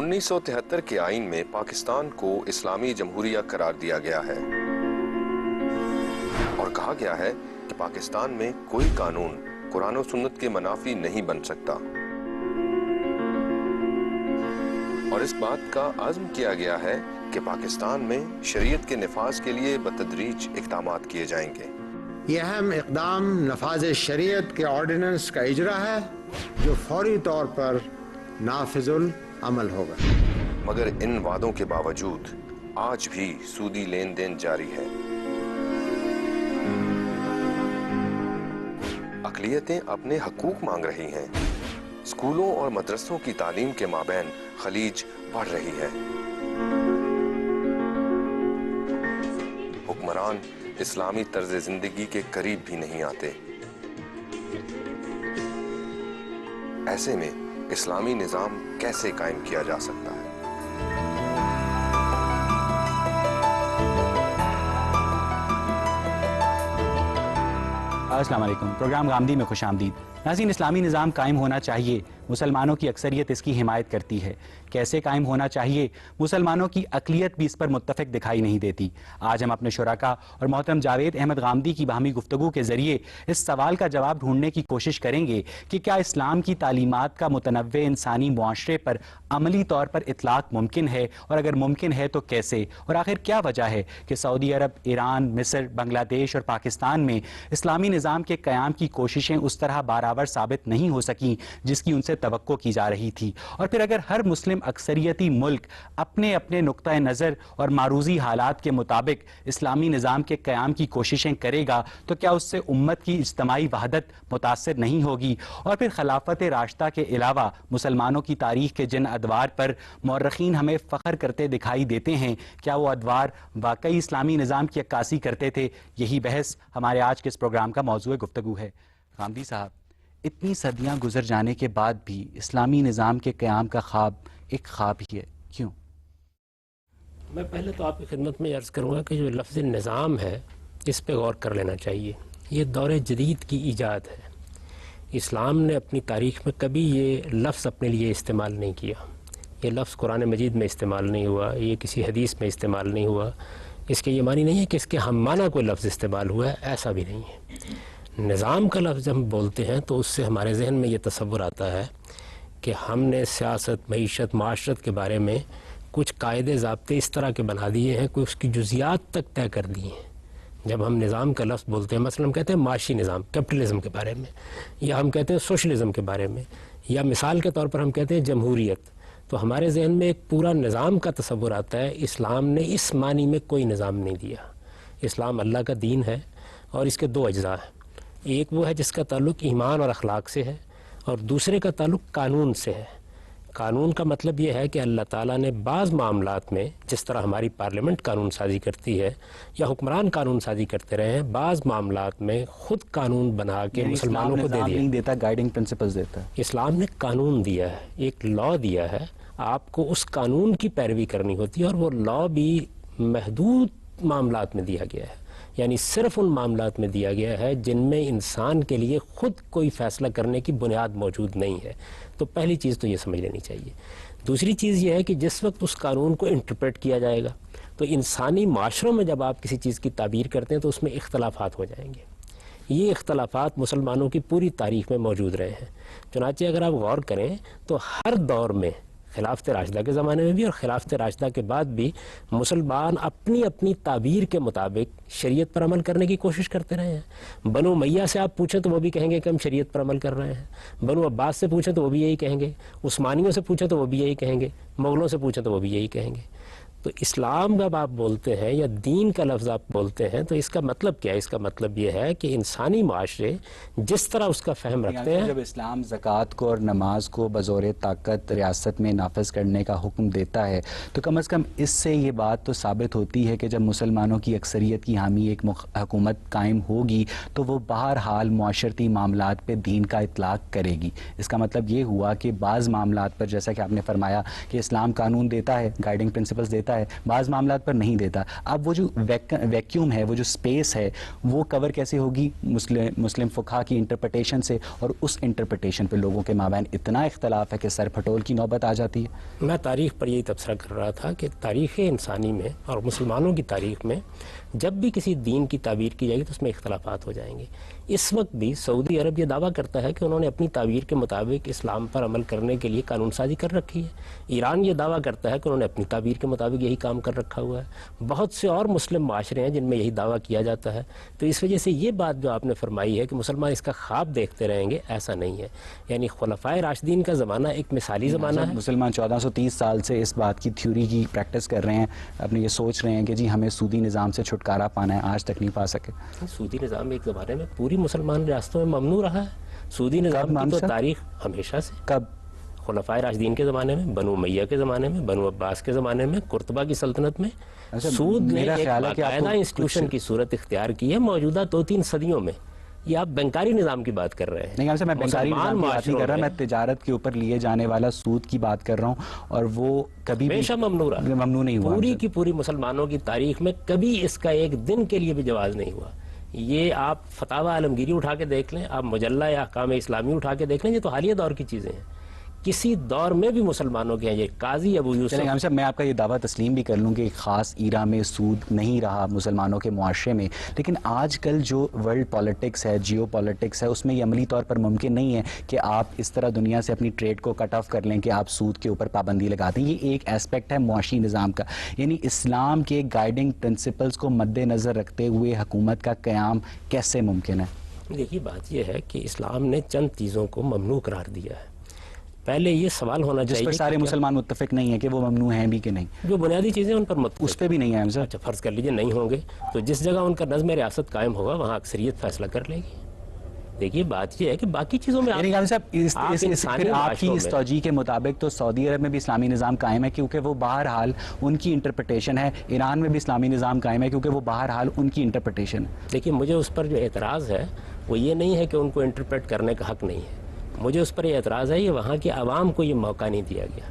1973 کے آئین میں پاکستان کو اسلامی جمہوریہ قرار دیا گیا ہے اور کہا گیا ہے کہ پاکستان میں کوئی قانون قرآن و سنت کے منافی نہیں بن سکتا، اور اس بات کا عزم کیا گیا ہے کہ پاکستان میں شریعت کے نفاذ کے لیے بتدریج اقدامات کیے جائیں گے۔ یہ اہم اقدام نفاذ شریعت کے آرڈیننس کا اجرا ہے جو فوری طور پر نافذ العمل ہوگا۔ مگر ان وعدوں کے باوجود آج بھی سودی لین دین جاری ہے۔ اقلیتیں اپنے حقوق مانگ رہی ہیں، اسکولوں اور مدرسوں کی تعلیم کے مابین خلیج بڑھ رہی ہے، حکمران اسلامی طرز زندگی کے قریب بھی نہیں آتے۔ ایسے میں اسلامی نظام کیسے قائم کیا جا سکتا ہے؟ السلام علیکم، پروگرام غامدی میں خوش آمدید۔ ناظرین، اسلامی نظام قائم ہونا چاہیے، مسلمانوں کی اکثریت اس کی حمایت کرتی ہے۔ کیسے قائم ہونا چاہیے؟ مسلمانوں کی اقلیت بھی اس پر متفق دکھائی نہیں دیتی۔ آج ہم اپنے شرکاء اور محترم جاوید احمد غامدی کی باہمی گفتگو کے ذریعے اس سوال کا جواب ڈھونڈنے کی کوشش کریں گے کہ کیا اسلام کی تعلیمات کا متنوع انسانی معاشرے پر عملی طور پر اطلاق ممکن ہے، اور اگر ممکن ہے تو کیسے، اور آخر کیا وجہ ہے کہ سعودی عرب، ایران، مصر، بنگلہ دیش اور پاکستان میں اسلامی نظام کے قیام کی کوششیں اس طرح بارآور ثابت نہیں ہو سکیں جس کی ان سے توقع کی جا رہی تھی؟ اور پھر اگر ہر مسلم اکثریتی ملک اپنے اپنے نقطہ نظر اور معروضی حالات کے مطابق اسلامی نظام کے قیام کی کوششیں کرے گا تو کیا اس سے امت کی اجتماعی وحدت متاثر نہیں ہوگی؟ اور پھر خلافت راشدہ کے علاوہ مسلمانوں کی تاریخ کے جن ادوار پر مورخین ہمیں فخر کرتے دکھائی دیتے ہیں، کیا وہ ادوار واقعی اسلامی نظام کی عکاسی کرتے تھے؟ یہی بحث ہمارے آج کے اس پروگرام کا موضوع گفتگو ہے۔ غامدی صاحب، اتنی صدیاں گزر جانے کے بعد بھی اسلامی نظام کے قیام کا خواب ایک خواب ہی ہے، کیوں؟ میں پہلے تو آپ کی خدمت میں عرض کروں گا کہ جو لفظ نظام ہے اس پہ غور کر لینا چاہیے۔ یہ دور جدید کی ایجاد ہے۔ اسلام نے اپنی تاریخ میں کبھی یہ لفظ اپنے لیے استعمال نہیں کیا۔ یہ لفظ قرآن مجید میں استعمال نہیں ہوا، یہ کسی حدیث میں استعمال نہیں ہوا۔ اس کے یہ معنی نہیں ہے کہ اس کے ہم معنی کوئی لفظ استعمال ہوا ہے، ایسا بھی نہیں ہے۔ نظام کا لفظ ہم بولتے ہیں تو اس سے ہمارے ذہن میں یہ تصور آتا ہے کہ ہم نے سیاست، معیشت، معاشرت کے بارے میں کچھ قاعدے ضابطے اس طرح کے بنا دیے ہیں، کوئی اس کی جزیات تک طے کر دی ہیں۔ جب ہم نظام کا لفظ بولتے ہیں، مثلا ہم کہتے ہیں معاشی نظام، کیپٹلزم کے بارے میں، یا ہم کہتے ہیں سوشلزم کے بارے میں، یا مثال کے طور پر ہم کہتے ہیں جمہوریت، تو ہمارے ذہن میں ایک پورا نظام کا تصور آتا ہے۔ اسلام نے اس معنی میں کوئی نظام نہیں دیا۔ اسلام اللہ کا دین ہے اور اس کے دو اجزاء ہیں۔ ایک وہ ہے جس کا تعلق ایمان اور اخلاق سے ہے، اور دوسرے کا تعلق قانون سے ہے۔ قانون کا مطلب یہ ہے کہ اللہ تعالیٰ نے بعض معاملات میں، جس طرح ہماری پارلیمنٹ قانون سازی کرتی ہے یا حکمران قانون سازی کرتے رہے ہیں، بعض معاملات میں خود قانون بنا کے مسلمانوں کو دے دیا۔ نہیں دیتا، گائیڈنگ پرنسپلز دیتا ہے۔ اسلام نے قانون دیا ہے، ایک لا دیا ہے، آپ کو اس قانون کی پیروی کرنی ہوتی ہے، اور وہ لا بھی محدود معاملات میں دیا گیا ہے، یعنی صرف ان معاملات میں دیا گیا ہے جن میں انسان کے لیے خود کوئی فیصلہ کرنے کی بنیاد موجود نہیں ہے۔ تو پہلی چیز تو یہ سمجھ لینی چاہیے۔ دوسری چیز یہ ہے کہ جس وقت اس قانون کو انٹرپریٹ کیا جائے گا تو انسانی معاشروں میں جب آپ کسی چیز کی تعبیر کرتے ہیں تو اس میں اختلافات ہو جائیں گے۔ یہ اختلافات مسلمانوں کی پوری تاریخ میں موجود رہے ہیں۔ چنانچہ اگر آپ غور کریں تو ہر دور میں، خلافت راشدہ کے زمانے میں بھی اور خلافت راشدہ کے بعد بھی، مسلمان اپنی اپنی تعبیر کے مطابق شریعت پر عمل کرنے کی کوشش کرتے رہے ہیں۔ بنو امیہ سے آپ پوچھیں تو وہ بھی کہیں گے کہ ہم شریعت پر عمل کر رہے ہیں، بنو عباس سے پوچھیں تو وہ بھی یہی کہیں گے، عثمانیوں سے پوچھیں تو وہ بھی یہی کہیں گے، مغلوں سے پوچھیں تو وہ بھی یہی کہیں گے۔ تو اسلام جب آپ بولتے ہیں یا دین کا لفظ آپ بولتے ہیں تو اس کا مطلب کیا ہے؟ اس کا مطلب یہ ہے کہ انسانی معاشرے جس طرح اس کا فہم رکھتے ہیں، جب اسلام زکوٰۃ کو اور نماز کو بزور طاقت ریاست میں نافذ کرنے کا حکم دیتا ہے تو کم از کم اس سے یہ بات تو ثابت ہوتی ہے کہ جب مسلمانوں کی اکثریت کی حامی ایک حکومت قائم ہوگی تو وہ بہرحال معاشرتی معاملات پہ دین کا اطلاق کرے گی۔ اس کا مطلب یہ ہوا کہ بعض معاملات پر، جیسا کہ آپ نے فرمایا کہ اسلام قانون دیتا ہے، گائیڈنگ پرنسپلز دیتا دیتا ہے, بعض معاملات پر نہیں دیتا. اب وہ جو ویکیوم ہے, وہ جو اسپیس ہے, وہ کور کیسے ہوگی مسلم فقہا کی انٹرپریٹیشن سے, اور اس انٹرپریٹیشن پہ لوگوں کے مابین اتنا اختلاف ہے کہ سر پھٹول کی نوبت آ جاتی ہے. میں تاریخ پر یہی تبصرہ کر رہا تھا کہ تاریخ انسانی میں اور مسلمانوں کی تاریخ میں جب بھی کسی دین کی تعبیر کی جائے گی تو اس میں اختلافات ہو جائیں گے. اس وقت بھی سعودی عرب یہ دعویٰ کرتا ہے کہ انہوں نے اپنی تعبیر کے مطابق اسلام پر عمل کرنے کے لیے قانون سازی کر رکھی ہے. ایران یہ دعویٰ کرتا ہے کہ انہوں نے اپنی تعبیر کے مطابق یہی کام کر رکھا ہوا ہے. بہت سے اور مسلم معاشرے ہیں جن میں یہی دعویٰ کیا جاتا ہے. تو اس وجہ سے یہ بات جو آپ نے فرمائی ہے کہ مسلمان اس کا خواب دیکھتے رہیں گے, ایسا نہیں ہے. یعنی خلفائے راشدین کا زمانہ ایک مثالی زمانہ ہے. مسلمان 1430 سال سے اس بات کی تھیوری کی پریکٹس کر رہے ہیں, اپنے یہ سوچ رہے ہیں کہ جی ہمیں سودی نظام سے چھٹکارا پانا ہے, آج تک نہیں پا سکے. سودی نظام ایک زمانے میں پوری مسلمان ریاستوں میں ممنوع رہا ہے. سودی نظام کی تو تاریخ ہمیشہ سے, کب؟ خلفائے راشدین کے زمانے میں, بنو امیہ کے زمانے میں, بنو عباس کے زمانے میں, قرطبہ کی سلطنت میں سود نے ایک باقاعدہ انسٹیٹیوشن کی صورت اختیار کی ہے موجودہ 2-3 صدیوں میں. یہ آپ بنکاری نظام کی بات کر رہے ہیں. نہیں, میں بنکاری نظام کی بات نہیں کر رہا, میں تجارت کے اوپر لیے جانے والا سود کی بات کر رہا ہوں, اور وہ کبھی ہمیشہ ممنوع رہا, ممنوع نہیں ہوا. پوری کی پوری مسلمانوں کی تاریخ میں کبھی اس کا ایک دن کے لیے بھی جواز نہیں ہوا. یہ آپ فتاوی عالمگیری اٹھا کے دیکھ لیں, آپ مجلہ یا احکام اسلامی اٹھا کے دیکھ لیں, یہ تو حالیہ دور کی چیزیں ہیں. کسی دور میں بھی مسلمانوں کے ہیں. یہ قاضی ابو یوسف, میں آپ کا یہ دعویٰ تسلیم بھی کر لوں کہ ایک خاص ایرا میں سود نہیں رہا مسلمانوں کے معاشرے میں, لیکن آج کل جو ورلڈ پالیٹکس ہے, جیو پالیٹکس ہے, اس میں یہ عملی طور پر ممکن نہیں ہے کہ آپ اس طرح دنیا سے اپنی ٹریڈ کو کٹ آف کر لیں کہ آپ سود کے اوپر پابندی لگا دیں. یہ ایک ایسپیکٹ ہے معاشی نظام کا. یعنی اسلام کے گائیڈنگ پرنسپلز کو مد نظر رکھتے ہوئے حکومت کا قیام کیسے ممکن ہے؟ دیکھیے بات یہ ہے کہ اسلام نے چند چیزوں کو ممنوع قرار دیا ہے. پہلے یہ سوال ہونا چاہیے, جس پر سارے مسلمان متفق نہیں ہیں کہ وہ ممنوع ہیں بھی کہ نہیں. جو بنیادی چیزیں ان پر متفق, اس پہ بھی نہیں ہے. اچھا فرض کر لیجئے نہیں ہوں گے تو جس جگہ ان کا نظم ریاست قائم ہوگا وہاں اکثریت فیصلہ کر لے گی. دیکھیے بات یہ ہے کہ باقی چیزوں میں آپ کی اس توجیہ کے مطابق تو سعودی عرب میں بھی اسلامی نظام قائم ہے کیونکہ وہ بہرحال ان کی انٹرپریٹیشن ہے. ایران میں بھی اسلامی نظام قائم ہے کیونکہ وہ بہرحال ان کی انٹرپریٹیشن ہے. دیکھیے مجھے اس پر جو اعتراض ہے وہ یہ نہیں ہے کہ ان کو انٹرپریٹ کرنے کا حق نہیں ہے. مجھے اس پر یہ اعتراض ہے یہ وہاں کے عوام کو یہ موقع نہیں دیا گیا.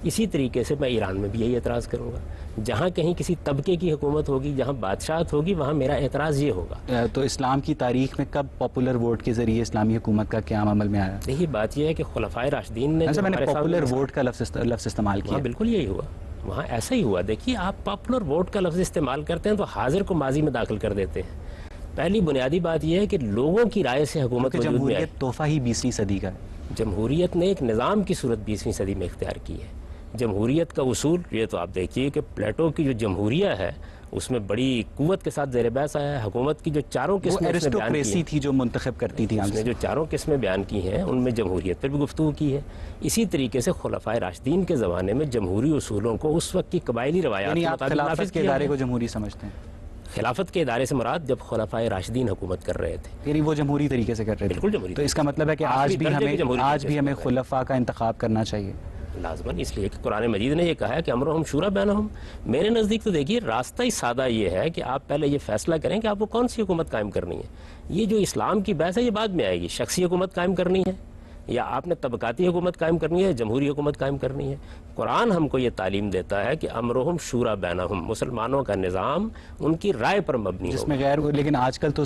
اسی طریقے سے میں ایران میں بھی یہی اعتراض کروں گا. جہاں کہیں کسی طبقے کی حکومت ہوگی, جہاں بادشاہت ہوگی, وہاں میرا اعتراض یہ ہوگا. تو اسلام کی تاریخ میں کب پاپولر ووٹ کے ذریعے اسلامی حکومت کا قیام عمل میں آیا؟ دیکھیے بات یہ ہے کہ خلفائے راشدین نے پاپولر ووٹ کا لفظ استعمال کیا. بالکل یہی ہوا, وہاں ایسا ہی ہوا. دیکھیے آپ پاپولر ووٹ کا لفظ استعمال کرتے ہیں تو حاضر کو ماضی میں داخل کر دیتے ہیں. پہلی بنیادی بات یہ ہے کہ لوگوں کی رائے سے حکومت وجود میں آئی. جمہوریت تحفہ ہی 20ویں صدی کا ہے. جمہوریت نے ایک نظام کی صورت 20ویں صدی میں اختیار کی ہے. جمہوریت کا اصول یہ تو آپ دیکھیے کہ پلیٹو کی جو جمہوریہ ہے اس میں بڑی قوت کے ساتھ زیر بحث آیا ہے. حکومت کی جو چاروں قسمیں ایرسٹوکریسی تھی جو منتخب کرتی تھی, اس نے جو چاروں قسمیں بیان کی ہیں ان میں جمہوریت پر بھی گفتگو کی ہے. اسی طریقے سے خلفائے راشدین کے زمانے میں جمہوری اصولوں کو اس وقت کی قبائلی روایات کے مطابق خلافت کے ادارے کو جمہوری سمجھتے ہیں؟ خلافت کے ادارے سے مراد جب خلفائے راشدین حکومت کر رہے تھے, یعنی وہ جمہوری طریقے سے کر رہے تھے. بالکل جمہوری. تو اس کا مطلب ہے کہ آج بھی ہمیں خلفاء کا انتخاب کرنا چاہیے لازماً, اس لیے کہ قرآن مجید نے یہ کہا ہے کہ امرہم شورا بینہم. میرے نزدیک تو دیکھیے راستہ ہی سادہ یہ ہے کہ آپ پہلے یہ فیصلہ کریں کہ آپ کو کون سی حکومت قائم کرنی ہے. یہ جو اسلام کی بحث ہے یہ بعد میں آئے گی. شخصی حکومت قائم کرنی ہے یا آپ نے طبقاتی حکومت قائم کرنی ہے, جمہوری حکومت قائم کرنی ہے. قرآن ہم کو یہ تعلیم دیتا ہے کہ امرہم شورا بینہم, مسلمانوں کا نظام ان کی رائے پر مبنی ہو. جس میں لیکن آج کل تو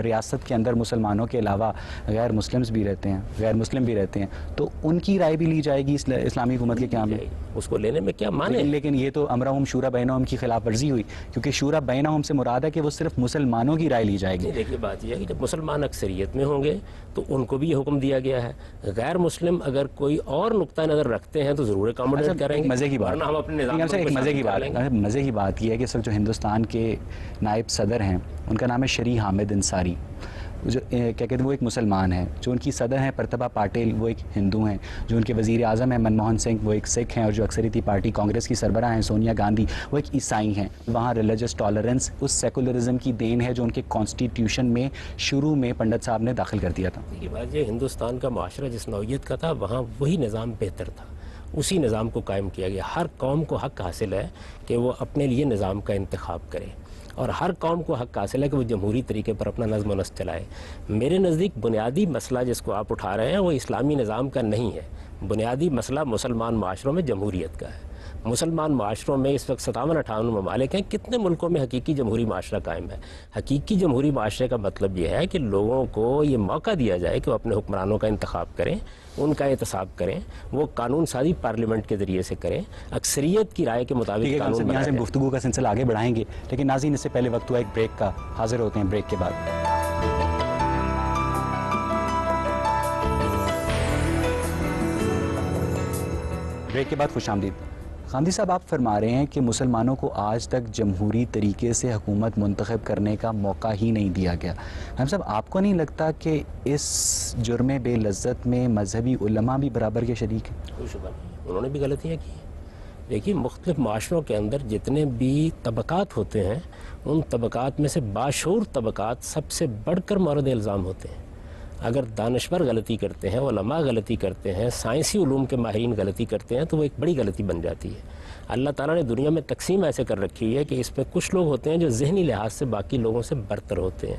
ریاست کے اندر مسلمانوں کے علاوہ غیر مسلمز بھی رہتے ہیں, غیر مسلم بھی رہتے ہیں, تو ان کی رائے بھی لی جائے گی اسلامی حکومت کے قیام میں. اس کو لینے میں کیا معنی ہے؟ لیکن یہ تو امرہم شورا بینہم کی خلاف ورزی ہوئی, کیونکہ شورا بینہم سے مراد ہے کہ وہ صرف مسلمانوں کی رائے لی جائے گی. دیکھیے بات یہ ہے کہ جب مسلمان اکثریت میں ہوں گے تو ان کو بھی یہ حکم دیا گیا ہے. غیر مسلم اگر کوئی اور نقطہ نظر رکھتے ہیں تو ضرور اکاموڈیٹ کریں گے. مزے کی بات, مزے کی بات یہ ہے کہ سر جو ہندوستان کے نائب صدر ہیں ان کا نام ہے شری حامد انصاری, جو کیا کہتے ہیں وہ ایک مسلمان ہیں. جو ان کی صدر ہیں پرتبھا پاٹل وہ ایک ہندو ہیں. جو ان کے وزیر اعظم ہیں منموہن سنگھ وہ ایک سکھ ہیں, اور جو اکثریتی پارٹی کانگریس کی سربراہ ہیں سونیا گاندھی وہ ایک عیسائی ہیں. وہاں ریلیجس ٹالرنس اس سیکولرزم کی دین ہے جو ان کے کانسٹیٹیوشن میں شروع میں پنڈت صاحب نے داخل کر دیا تھا. یہ بات یہ ہندوستان کا معاشرہ جس نوعیت کا تھا وہاں وہی نظام بہتر تھا, اسی نظام کو قائم کیا گیا. ہر قوم کو حق حاصل ہے کہ وہ اپنے لیے نظام کا انتخاب کرے, اور ہر قوم کو حق حاصل ہے کہ وہ جمہوری طریقے پر اپنا نظم و نسق چلائے. میرے نزدیک بنیادی مسئلہ جس کو آپ اٹھا رہے ہیں وہ اسلامی نظام کا نہیں ہے. بنیادی مسئلہ مسلمان معاشروں میں جمہوریت کا ہے. مسلمان معاشروں میں اس وقت 57-58 ممالک ہیں. کتنے ملکوں میں حقیقی جمہوری معاشرہ قائم ہے؟ حقیقی جمہوری معاشرے کا مطلب یہ ہے کہ لوگوں کو یہ موقع دیا جائے کہ وہ اپنے حکمرانوں کا انتخاب کریں, ان کا احتساب کریں, وہ قانون سازی پارلیمنٹ کے ذریعے سے کریں, اکثریت کی رائے کے مطابق قانون یہاں بنائے سے جائیں. گفتگو کا سلسلہ آگے بڑھائیں گے, لیکن ناظرین اس سے پہلے وقت ہوا ایک بریک کا. حاضر ہوتے ہیں بریک کے بعد. بریک کے بعد خوش آمدید. خاندی صاحب, آپ فرما رہے ہیں کہ مسلمانوں کو آج تک جمہوری طریقے سے حکومت منتخب کرنے کا موقع ہی نہیں دیا گیا. ہم صاحب, آپ کو نہیں لگتا کہ اس جرم بے لذت میں مذہبی علماء بھی برابر کے شریک ہیں؟ کوئی شبہ نہیں, انہوں نے بھی غلطیاں کی. دیکھیے, مختلف معاشروں کے اندر جتنے بھی طبقات ہوتے ہیں, ان طبقات میں سے باشعور طبقات سب سے بڑھ کر مورد الزام ہوتے ہیں. اگر دانشور غلطی کرتے ہیں, علماء غلطی کرتے ہیں, سائنسی علوم کے ماہرین غلطی کرتے ہیں, تو وہ ایک بڑی غلطی بن جاتی ہے. اللہ تعالیٰ نے دنیا میں تقسیم ایسے کر رکھی ہے کہ اس میں کچھ لوگ ہوتے ہیں جو ذہنی لحاظ سے باقی لوگوں سے برتر ہوتے ہیں.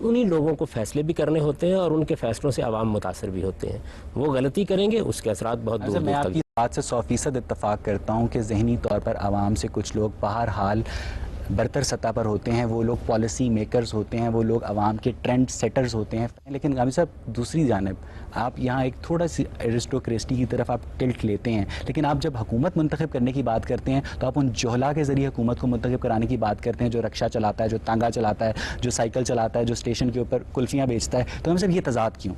انہی لوگوں کو فیصلے بھی کرنے ہوتے ہیں اور ان کے فیصلوں سے عوام متاثر بھی ہوتے ہیں. وہ غلطی کریں گے, اس کے اثرات بہت دور میں دور آپ تک. کی بات سے 100% اتفاق کرتا ہوں کہ ذہنی طور پر عوام سے کچھ لوگ بہرحال برتر سطح پر ہوتے ہیں, وہ لوگ پالیسی میکرز ہوتے ہیں, وہ لوگ عوام کے ٹرینڈ سیٹرز ہوتے ہیں. لیکن غامی صاحب, دوسری جانب آپ یہاں ایک تھوڑا سی ایرسٹوکریسی کی طرف آپ ٹلٹ لیتے ہیں, لیکن آپ جب حکومت منتخب کرنے کی بات کرتے ہیں تو آپ ان جوہلا کے ذریعے حکومت کو منتخب کرانے کی بات کرتے ہیں, جو رکشہ چلاتا ہے, جو تانگا چلاتا ہے, جو سائیکل چلاتا ہے, جو اسٹیشن کے اوپر کلفیاں بیچتا ہے. تو ہم صاحب یہ تضاد کیوں؟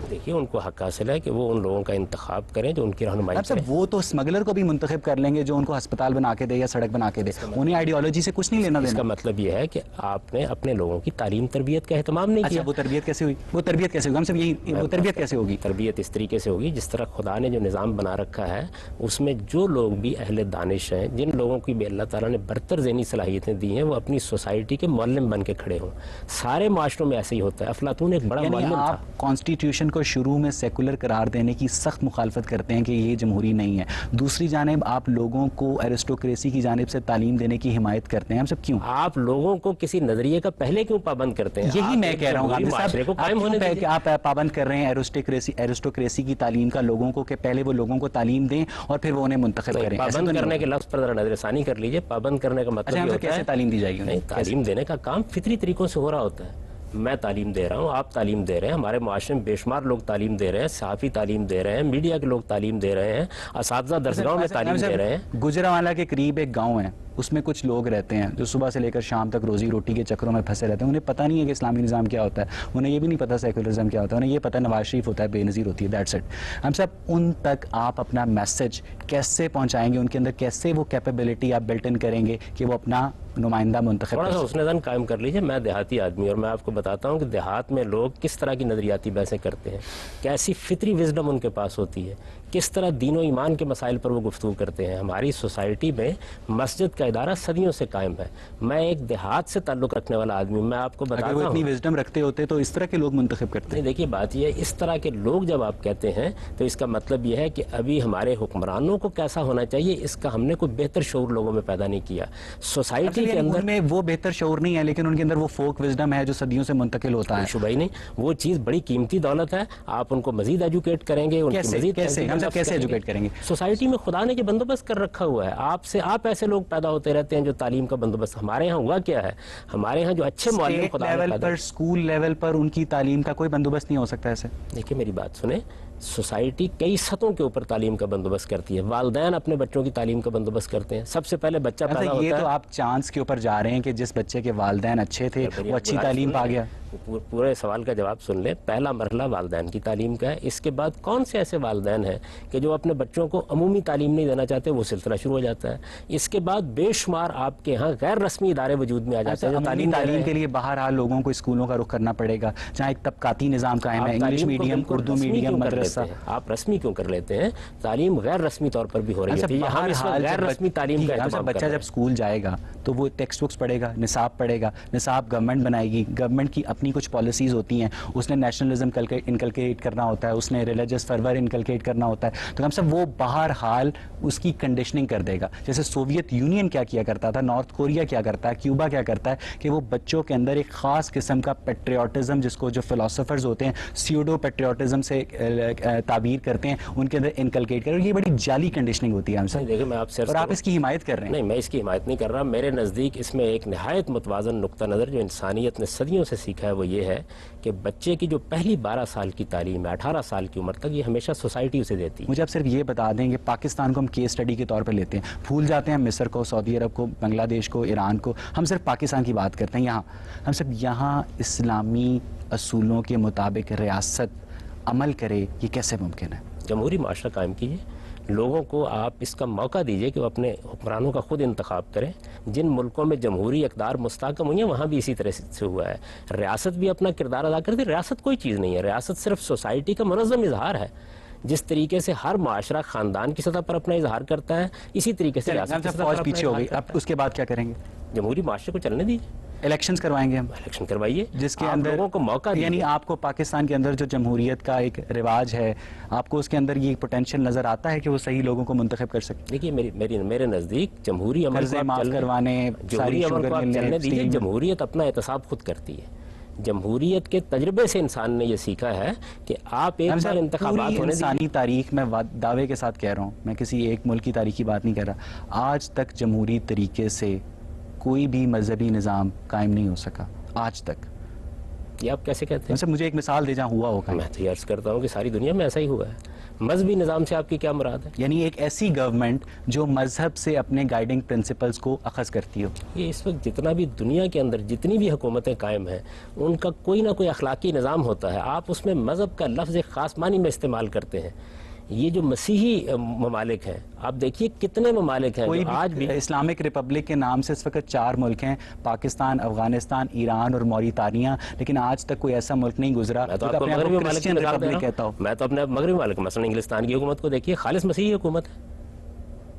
دیکھیے, ان کو حق حاصل ہے کہ وہ ان لوگوں کا انتخاب کریں جو ان کی رہنمائی کریں. وہ تو اسمگلر کو بھی منتخب کر لیں گے جو ان کو ہسپتال بنا کے دے یا سڑک بنا کے دے, انہیں آئیڈیالوجی سے کچھ نہیں لینا دینا. اس کا مطلب یہ ہے کہ آپ نے اپنے لوگوں کی تعلیم تربیت کا اہتمام نہیں کیا. وہ تربیت کیسے ہوئی؟ وہ تربیت کیسے ہوگی؟ ہم سب یہی, وہ تربیت کیسے ہوگی؟ تربیت اس طریقے سے ہوگی جس طرح خدا نے جو نظام بنا رکھا ہے, اس میں جو لوگ بھی اہل دانش ہیں, جن لوگوں کی بھی اللہ تعالیٰ نے برتر ذہنی صلاحیتیں دی ہیں, وہ اپنی سوسائٹی کے معلم بن کے کھڑے ہوں. سارے معاشروں میں ایسے ہی ہوتا ہے. افلاطون ایک بڑا معلم تھا. آپ کانسٹیٹیوشن کو شروع میں سیکولر قرار دینے کی سخت مخالفت کرتے ہیں کہ یہ جمہوری نہیں ہے, دوسری جانب آپ لوگوں کو ایرسٹوکریسی کی جانب سے تعلیم دینے کی حمایت کرتے ہیں. ہم سب کیوں؟ آپ لوگوں کو کسی نظریے کا پہلے کیوں پابند کرتے ہیں؟ یہی میں کہہ رہا ہوں معاشرے کو قائم ہونے دیجیے. کہ آپ پابند کر رہے ہیں ایرسٹوکریسی کی تعلیم کا لوگوں کو, کہ پہلے وہ لوگوں کو تعلیم دیں اور پھر وہ انہیں منتخب کریں. پابند کرنے کے لفظ پر ذرا نظر ثانی کر لیجئے. پابند کرنے کا مطلب یہ ہوتا ہے کیسے تعلیم دی جائے گی؟ نہیں, تعلیم دینے کا کام فطری طریقوں سے ہو رہا ہوتا ہے. میں تعلیم دے رہا ہوں, آپ تعلیم دے رہے ہیں, ہمارے معاشرے میں بے شمار لوگ تعلیم دے رہے ہیں, صحافی تعلیم دے رہے ہیں, میڈیا کے لوگ تعلیم دے رہے ہیں, اساتذہ درسگاہوں میں تعلیم دے رہے ہیں. گجرانوالہ کے قریب ایک گاؤں ہے, اس میں کچھ لوگ رہتے ہیں جو صبح سے لے کر شام تک روزی روٹی کے چکروں میں پھنسے رہتے ہیں. انہیں پتہ نہیں ہے کہ اسلامی نظام کیا ہوتا ہے, انہیں یہ بھی نہیں پتہ سیکولرزم کیا ہوتا ہے, انہیں یہ پتہ نواز شریف ہوتا ہے, بے نظیر ہوتی ہے, دیٹس اٹ. ہم سب ان تک آپ اپنا میسج کیسے پہنچائیں گے, ان کے اندر کیسے وہ کیپیبلٹی آپ بلٹ ان کریں گے کہ وہ اپنا نمائندہ منتخب تھوڑا سا حسن ظن قائم کر لیجئے. میں دیہاتی آدمی, اور میں آپ کو بتاتا ہوں کہ دیہات میں لوگ کس طرح کی نظریاتی بحثیں کرتے ہیں, کیسی فطری وزڈم ان کے پاس ہوتی ہے, کس طرح دین و ایمان کے مسائل پر وہ گفتگو کرتے ہیں. ہماری سوسائٹی میں مسجد کا ادارہ صدیوں سے قائم ہے. میں ایک دیہات سے تعلق رکھنے والا آدمی ہوں, میں آپ کو بتاتا ہوں. اگر وہ اتنی وزڈم رکھتے ہوتے تو اس طرح کے لوگ منتخب کرتے ہیں. دیکھیے, بات یہ ہے, اس طرح کے لوگ جب آپ کہتے ہیں تو اس کا مطلب یہ ہے کہ ابھی ہمارے حکمرانوں کو کیسا ہونا چاہیے اس کا ہم نے کوئی بہتر شعور لوگوں میں پیدا نہیں کیا. سوسائٹی کے اندر میں وہ بہتر شعور نہیں ہے, لیکن ان کے اندر وہ فوک وزڈم ہے جو صدیوں سے منتقل ہوتا ہے. شبہ ہی نہیں, وہ چیز بڑی قیمتی دولت ہے. آپ ان کو مزید ایجوکیٹ کریں گے, ان کی مزید کیسے ایجوکیٹ کریں گے؟ سوسائٹی میں خدا نے یہ بندوبست کر رکھا ہوا ہے. آپ ایسے لوگ پیدا ہوتے رہتے ہیں جو تعلیم کا بندوبست. ہمارے ہاں ہوا کیا ہے, ہمارے ہاں جو اچھے معلم خدا نے پیدا, اسکول لیول پر ان کی تعلیم کا کوئی بندوبست نہیں ہو سکتا ایسے. دیکھیے میری بات سنیں, سوسائٹی کئی سطحوں کے اوپر تعلیم کا بندوبست کرتی ہے. والدین اپنے بچوں کی تعلیم کا بندوبست کرتے ہیں. سب سے پہلے بچہ پیدا ہوتا ہے. یہ تو آپ چانس کے اوپر جا رہے ہیں کہ جس بچے کے والدین اچھے تھے وہ اچھی تعلیم پا گیا. پورے سوال کا جواب سن لیں. پہلا مرحلہ والدین کی تعلیم کا ہے. اس کے بعد کون سے ایسے والدین ہیں کہ جو اپنے بچوں کو عمومی تعلیم نہیں دینا چاہتے, وہ سلسلہ شروع ہو جاتا ہے. اس کے بعد بے شمار آپ کے ہاں غیر رسمی ادارے وجود میں آ جاتے ہیں. تعلیم کے لیے بہرحال لوگوں کو اسکولوں کا رخ کرنا پڑے گا, جہاں ایک طبقاتی نظام قائم ہے, انگلش میڈیم, اردو میڈیم, مدرسہ. آپ رسمی کیوں کر لیتے ہیں؟ تعلیم غیر رسمی طور پر بھی ہو رہی ہے. ہم اس وقت غیر رسمی تعلیم کا اہتمام بچہ جب اسکول جائے گا تو وہ ٹیکسٹ بکس پڑھے گا, نصاب پڑھے گا. نصاب گورنمنٹ بنائے گی, گورنمنٹ کی اپنی اپنی کچھ پالیسیز ہوتی ہیں, اس نے نیشنلزم انکلکیٹ کرنا ہوتا ہے, اس نے ریلیجس فرور انکلکیٹ کرنا ہوتا ہے, تو ہم سب وہ بہرحال اس کی کنڈیشننگ کر دے گا. جیسے سوویت یونین کیا کرتا تھا, نارتھ کوریا کیا کرتا ہے, کیوبا کیا کرتا ہے, کہ وہ بچوں کے اندر ایک خاص قسم کا پیٹریوٹزم, جس کو جو فلاسفرز ہوتے ہیں سیوڈو پیٹریوٹزم سے تعبیر کرتے ہیں, ان کے اندر انکلکیٹ کریں. یہ بڑی جعلی کنڈیشننگ ہوتی ہے ہم سے. دیکھیں میں آپ سے اور آپ اس کی حمایت کر رہے ہیں. نہیں, میں اس کی حمایت نہیں کر رہا. میرے نزدیک اس میں ایک نہایت متوازن نقطہ نظر جو انسانیت نے صدیوں سے سیکھا ہے وہ یہ ہے کہ بچے کی جو پہلی 12 سال کی تعلیم ہے 18 سال کی عمر تک, یہ ہمیشہ سوسائٹی اسے دیتی ہے. مجھے آپ صرف یہ بتا دیں کہ پاکستان کو ہم کیس اسٹڈی کے طور پہ لیتے ہیں, بھول جاتے ہیں مصر کو, سعودی عرب کو, بنگلہ دیش کو, ایران کو, ہم صرف پاکستان کی بات کرتے ہیں. ہم صرف یہاں اسلامی اصولوں کے مطابق ریاست عمل کرے, یہ کیسے ممکن ہے؟ جمہوری معاشرہ قائم کیجیے, لوگوں کو آپ اس کا موقع دیجئے کہ وہ اپنے حکمرانوں کا خود انتخاب کریں. جن ملکوں میں جمہوری اقدار مستحکم ہوئی ہیں وہاں بھی اسی طرح سے ہوا ہے. ریاست بھی اپنا کردار ادا کرتی ہے. ریاست کوئی چیز نہیں ہے, ریاست صرف سوسائٹی کا منظم اظہار ہے. جس طریقے سے ہر معاشرہ خاندان کی سطح پر اپنا اظہار کرتا ہے, اسی طریقے سے ریاست کی سطح پر فوج اپنا پیچھے ہو اظہار گئی, کرتا اب اس کے بعد کیا کریں گے؟ ہے. جمہوری معاشرے کو چلنے دیجیے, الیکشنز کروائیں گے ہم, الیکشن کروائیے, جس کے آپ اندر لوگوں کو موقع دیجیے. یعنی آپ کو پاکستان کے اندر جو جمہوریت کا ایک رواج ہے, آپ کو اس کے اندر یہ پوٹینشیل نظر آتا ہے کہ وہ صحیح لوگوں کو منتخب کر سکتے؟ دیکھیے میرے نزدیک جمہوری عمل قرضے معاف کروانے, جمہوری عمل کو آپ چلنے دیجیے. جمہوریت اپنا احتساب خود کرتی ہے. جمہوریت کے تجربے سے انسان نے یہ سیکھا ہے کہ آپ ایک بار انتخابات ہونے دیجیے. انسانی تاریخ میں دعوے کے ساتھ کہہ رہا ہوں, میں کسی ایک ملک کی تاریخ کی بات نہیں کر رہا, آج تک جمہوری طریقے سے کوئی بھی مذہبی نظام قائم نہیں ہو سکا آج تک. یہ آپ کیسے کہتے ہیں؟ مجھے ایک مثال دے جہاں ہوا ہوگا. میں تو یہ عرض کرتا ہوں کہ ساری دنیا میں ایسا ہی ہوا ہے. مذہبی نظام سے آپ کی کیا مراد ہے؟ یعنی ایک ایسی گورنمنٹ جو مذہب سے اپنے گائیڈنگ پرنسپلز کو اخذ کرتی ہو. یہ اس وقت جتنا بھی دنیا کے اندر جتنی بھی حکومتیں قائم ہیں ان کا کوئی نہ کوئی اخلاقی نظام ہوتا ہے. آپ اس میں مذہب کا لفظ ایک خاص معنی میں استعمال کرتے ہیں. یہ جو مسیحی ممالک ہیں, آپ دیکھیے کتنے ممالک ہیں جو آج بھی اسلامک ریپبلک کے نام سے اس وقت 4 ملک ہیں, پاکستان, افغانستان, ایران اور موریتانیہ, لیکن آج تک کوئی ایسا ملک نہیں گزرا. میں تو آپ کو مغربی ممالک کی مثال دے رہا ہوں. میں تو اپنے مغربی ممالک مثلا انگلستان کی حکومت کو دیکھیے, خالص مسیحی حکومت ہے,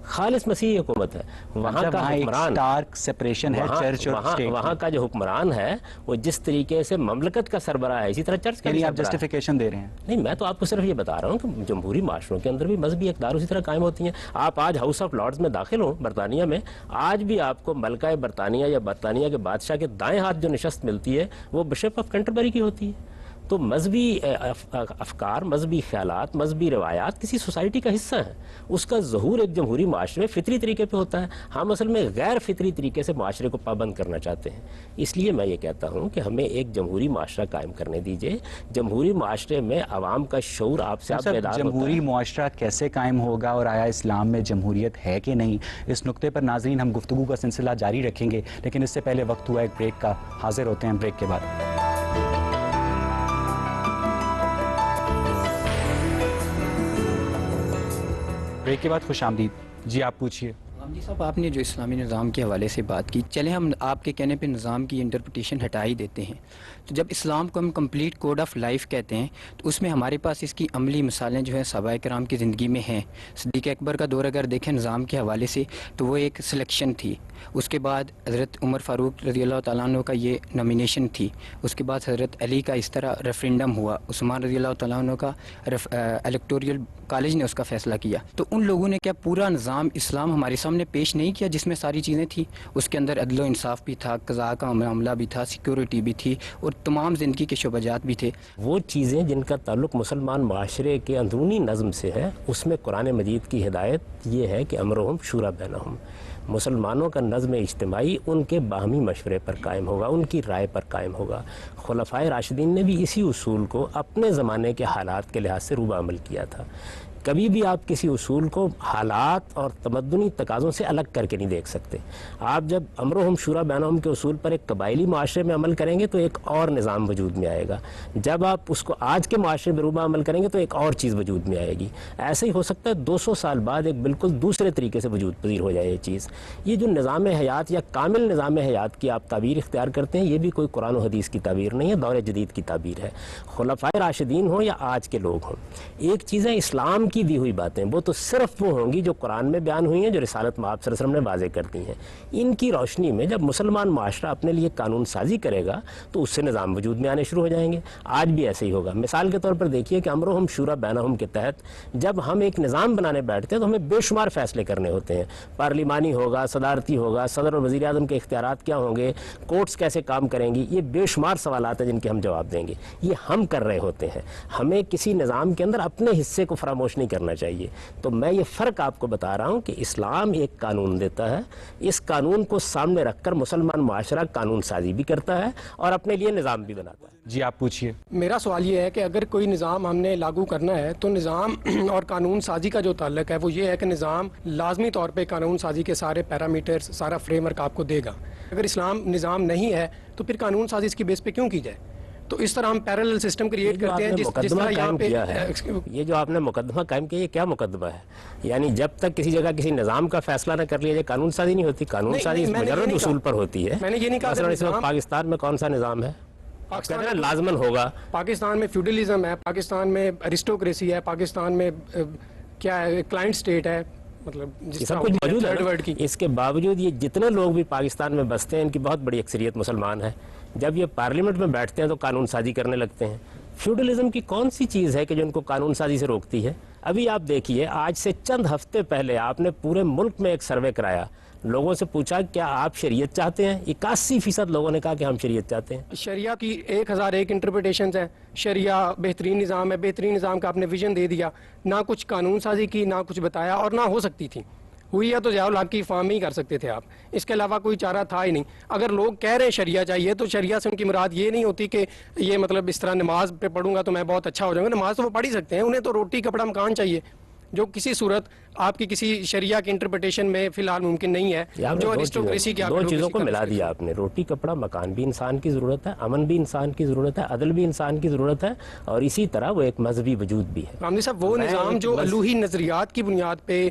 خالص مسیحی حکومت ہے. وہاں کا حکمران سٹارک سیپریشن ہے چرچ اور اسٹیٹ. وہاں کا جو حکمران ہے وہ جس طریقے سے مملکت کا سربراہ ہے اسی طرح چرچ کا بھی آپ سربراہ ہے. جسٹیفیکیشن دے رہے ہیں؟ نہیں, میں تو آپ کو صرف یہ بتا رہا ہوں کہ جمہوری معاشروں کے اندر بھی مذہبی اقدار اسی طرح قائم ہوتی ہیں. آپ آج ہاؤس آف لارڈز میں داخل ہوں برطانیہ میں, آج بھی آپ کو ملکہ برطانیہ یا برطانیہ کے بادشاہ کے دائیں ہاتھ جو نشست ملتی ہے وہ بشپ آف کینٹربری کی ہوتی ہے. تو مذہبی افکار, مذہبی خیالات, مذہبی روایات کسی سوسائٹی کا حصہ ہیں. اس کا ظہور ایک جمہوری معاشرے میں فطری طریقے پہ ہوتا ہے. ہم اصل میں غیر فطری طریقے سے معاشرے کو پابند کرنا چاہتے ہیں. اس لیے میں یہ کہتا ہوں کہ ہمیں ایک جمہوری معاشرہ قائم کرنے دیجئے. جمہوری معاشرے میں عوام کا شعور آپ سے بیدار ہوتا ہے. جمہوری معاشرہ کیسے قائم ہوگا اور آیا اسلام میں جمہوریت ہے کہ نہیں, اس نقطے پر ناظرین ہم گفتگو کا سلسلہ جاری رکھیں گے, لیکن اس سے پہلے وقت ہوا ایک بریک کا. حاضر ہوتے ہیں بریک کے بعد. بریک کے بعد خوش آمدید. جی آپ پوچھیے. جی صاحب, آپ نے جو اسلامی نظام کے حوالے سے بات کی, چلیں ہم آپ کے کہنے پہ نظام کی انٹرپریٹیشن ہٹا ہی دیتے ہیں. تو جب اسلام کو ہم کمپلیٹ کوڈ آف لائف کہتے ہیں تو اس میں ہمارے پاس اس کی عملی مثالیں جو ہیں صحابہ کرام کی زندگی میں ہیں. صدیق اکبر کا دور اگر دیکھیں نظام کے حوالے سے تو وہ ایک سلیکشن تھی. اس کے بعد حضرت عمر فاروق رضی اللہ تعالیٰ عنہ کا یہ نامینیشن تھی. اس کے بعد حضرت علی کا اس طرح ریفرینڈم ہوا. عثمان رضی اللہ تعالیٰ عنہ کا الیکٹوریل کالج نے اس کا فیصلہ کیا. تو ان لوگوں نے کیا پورا نظام اسلام ہمارے سامنے پیش نہیں کیا جس میں ساری چیزیں تھیں؟ اس کے اندر عدل و انصاف بھی تھا, قضاء کا معاملہ بھی تھا, سیکیورٹی بھی تھی, اور تمام زندگی کے شعبجات بھی تھے. وہ چیزیں جن کا تعلق مسلمان معاشرے کے اندرونی نظم سے ہے, اس میں قرآن مجید کی ہدایت یہ ہے کہ امرہم شورا بینہم. مسلمانوں کا نظم اجتماعی ان کے باہمی مشورے پر قائم ہوگا, ان کی رائے پر قائم ہوگا. خلفائے راشدین نے بھی اسی اصول کو اپنے زمانے کے حالات کے لحاظ سے روبہ عمل کیا تھا. کبھی بھی آپ کسی اصول کو حالات اور تمدنی تقاضوں سے الگ کر کے نہیں دیکھ سکتے. آپ جب امرہم شورا بینہم کے اصول پر ایک قبائلی معاشرے میں عمل کریں گے تو ایک اور نظام وجود میں آئے گا. جب آپ اس کو آج کے معاشرے میں روبہ عمل کریں گے تو ایک اور چیز وجود میں آئے گی. ایسے ہی ہو سکتا ہے 200 سال بعد ایک بالکل دوسرے طریقے سے وجود پذیر ہو جائے یہ چیز. یہ جو نظام حیات یا کامل نظام حیات کی آپ تعبیر اختیار کرتے ہیں, یہ بھی کوئی قرآن و حدیث کی تعبیر نہیں ہے, دور جدید کی تعبیر ہے. خلفائے راشدین ہوں یا آج کے لوگ ہوں, ایک چیز ہے اسلام کی دی ہوئی باتیں وہ تو صرف وہ ہوں گی جو قرآن میں بیان ہوئی ہیں، جو رسالت مآب صلی اللہ علیہ وسلم نے واضح کر دی ہیں۔ ان کی روشنی میں جب مسلمان معاشرہ اپنے لیے قانون سازی کرے گا تو اس سے نظام وجود میں آنے شروع ہو جائیں گے۔ آج بھی ایسے ہی ہوگا۔ مثال کے طور پر دیکھیے کہ امرہم شورا بینہم کے تحت جب ہم ایک نظام بنانے بیٹھتے ہیں تو ہمیں بے شمار فیصلے کرنے ہوتے ہیں، پارلیمانی ہوگا، صدارتی ہوگا، صدر اور وزیر اعظم کے اختیارات کیا ہوں گے، کورٹس کیسے کام کریں گی، یہ بے شمار سوالات ہیں جن کے ہم جواب دیں گے۔ یہ ہم کر رہے ہوتے ہیں، ہمیں کسی نظام کے اندر اپنے حصے کو فراموش نہیں کرنا چاہیے۔ تو میں یہ فرق آپ کو بتا رہا ہوں کہ اسلام ایک قانون دیتا ہے، اس قانون کو سامنے رکھ کر مسلمان معاشرہ قانون سازی بھی کرتا ہے اور اپنے لیے نظام بھی بناتا ہے۔ جی آپ پوچھیے۔ میرا سوال یہ ہے کہ اگر کوئی نظام ہم نے لاگو کرنا ہے تو نظام اور قانون سازی کا جو تعلق ہے وہ یہ ہے کہ نظام لازمی طور پہ قانون سازی کے سارے پیرامیٹرز، سارا فریم ورک آپ کو دے گا۔ اگر اسلام نظام نہیں ہے تو پھر قانون سازی اس کی بیس پہ کیوں کی جائے؟ تو اس طرح ہم پیرالل سسٹم کریٹ کرتے ہیں جس طرح یہاں پہ یہ جو آپ نے مقدمہ قائم کیا، یہ کیا مقدمہ ہے؟ یعنی جب تک کسی جگہ کسی نظام کا فیصلہ نہ کر لیا جائے قانون سازی نہیں ہوتی۔ قانون سازی اس مجرد اصول پر ہوتی ہے۔ میں نے یہ نہیں کہا مثلا اس وقت پاکستان میں کون سا نظام ہے؟ پاکستان میں لازمن ہوگا۔ پاکستان میں فیوڈلزم ہے، پاکستان میں ارسٹوکریسی ہے، پاکستان میں کیا ہے، کلائنٹ سٹیٹ ہے، مطلب جس سب کچھ موجود ہے۔ اس کے باوجود یہ جتنے لوگ بھی پاکستان میں بستے ہیں ان کی بہت بڑی اکثریت مسلمان ہے۔ جب یہ پارلیمنٹ میں بیٹھتے ہیں تو قانون سازی کرنے لگتے ہیں۔ فیوڈلزم کی کون سی چیز ہے کہ جو ان کو قانون سازی سے روکتی ہے؟ ابھی آپ دیکھیے، آج سے چند ہفتے پہلے آپ نے پورے ملک میں ایک سروے کرایا، لوگوں سے پوچھا کیا آپ شریعت چاہتے ہیں؟ 81% لوگوں نے کہا کہ ہم شریعت چاہتے ہیں۔ شریعہ کی 1001 انٹرپریٹیشنز ہیں۔ شریعہ بہترین نظام ہے، بہترین نظام کا آپ نے ویژن دے دیا، نہ کچھ قانون سازی کی، نہ کچھ بتایا، اور نہ ہو سکتی تھی۔ ہوئی ہے تو ضیاء الحق کی فارم ہی کر سکتے تھے آپ، اس کے علاوہ کوئی چارہ تھا ہی نہیں۔ اگر لوگ کہہ رہے ہیں شریعہ چاہیے تو شریعہ سے ان کی مراد یہ نہیں ہوتی کہ یہ مطلب اس طرح نماز پہ پڑھوں گا تو میں بہت اچھا ہو جاؤں گا۔ نماز تو وہ پڑھ ہی سکتے ہیں، انہیں تو روٹی کپڑا مکان چاہیے، جو کسی صورت آپ کی کسی شریعہ کی انٹرپریٹیشن میں فی الحال ممکن نہیں ہے۔ جو ارسٹوکریسی کی دو چیزوں کو ملا دیا آپ نے، روٹی کپڑا مکان بھی انسان کی ضرورت ہے، امن بھی انسان کی ضرورت ہے، عدل بھی انسان کی ضرورت ہے، اور اسی طرح وہ ایک مذہبی وجود بھی ہے۔ رامدی صاحب، وہ نظام جو الوہی نظریات کی بنیاد پہ،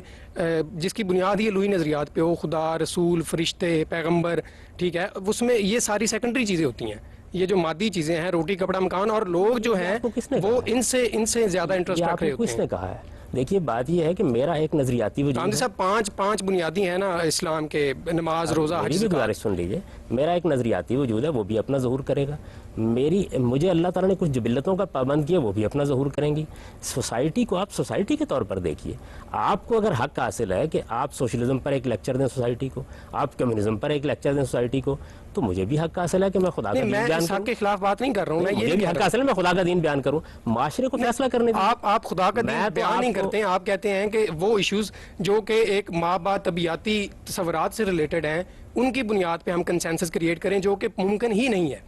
جس کی بنیاد ہی الوہی نظریات پہ ہو، خدا، رسول، فرشتے، پیغمبر، ٹھیک ہے، اس میں یہ ساری سیکنڈری چیزیں ہوتی ہیں۔ یہ جو مادی چیزیں ہیں، روٹی کپڑا مکان، اور لوگ جو ہیں وہ ان سے زیادہ انٹرسٹ رکھ رہے ہوتے ہیں۔ کس نے کہا ہے؟ دیکھیے بات یہ ہے کہ میرا ایک نظریاتی وجود رامدی صاحب، پانچ بنیادی ہیں نا اسلام کے، نماز، روزہ، حج، بھی گزارش سن لیجیے، میرا ایک نظریاتی وجود ہے، وہ بھی اپنا ظہور کرے گا۔ مجھے اللہ تعالیٰ نے کچھ جبلتوں کا پابند کیا، وہ بھی اپنا ظہور کریں گی۔ سوسائٹی کو آپ سوسائٹی کے طور پر دیکھیے، آپ کو اگر حق حاصل ہے کہ آپ سوشلزم پر ایک لیکچر دیں سوسائٹی کو، آپ کمیونزم پر ایک لیکچر دیں سوسائٹی کو، تو مجھے بھی حق حاصل ہے کہ میں خدا کا دین بیان کروں۔ میں کے خلاف بات نہیں کر رہا ہوں، میں یہ بھی حق حاصل ہے میں خدا کا دین بیان کروں، معاشرے کو فیصلہ کرنے دیں۔ آپ خدا کا دین بیان نہیں کرتے ہیں، آپ کہتے ہیں کہ وہ ایشوز جو کہ ایک ماں باپ طبیعتی تصورات سے ریلیٹڈ ہیں ان کی بنیاد پہ ہم کنسنسس کریٹ کریں، جو کہ ممکن ہی نہیں ہے۔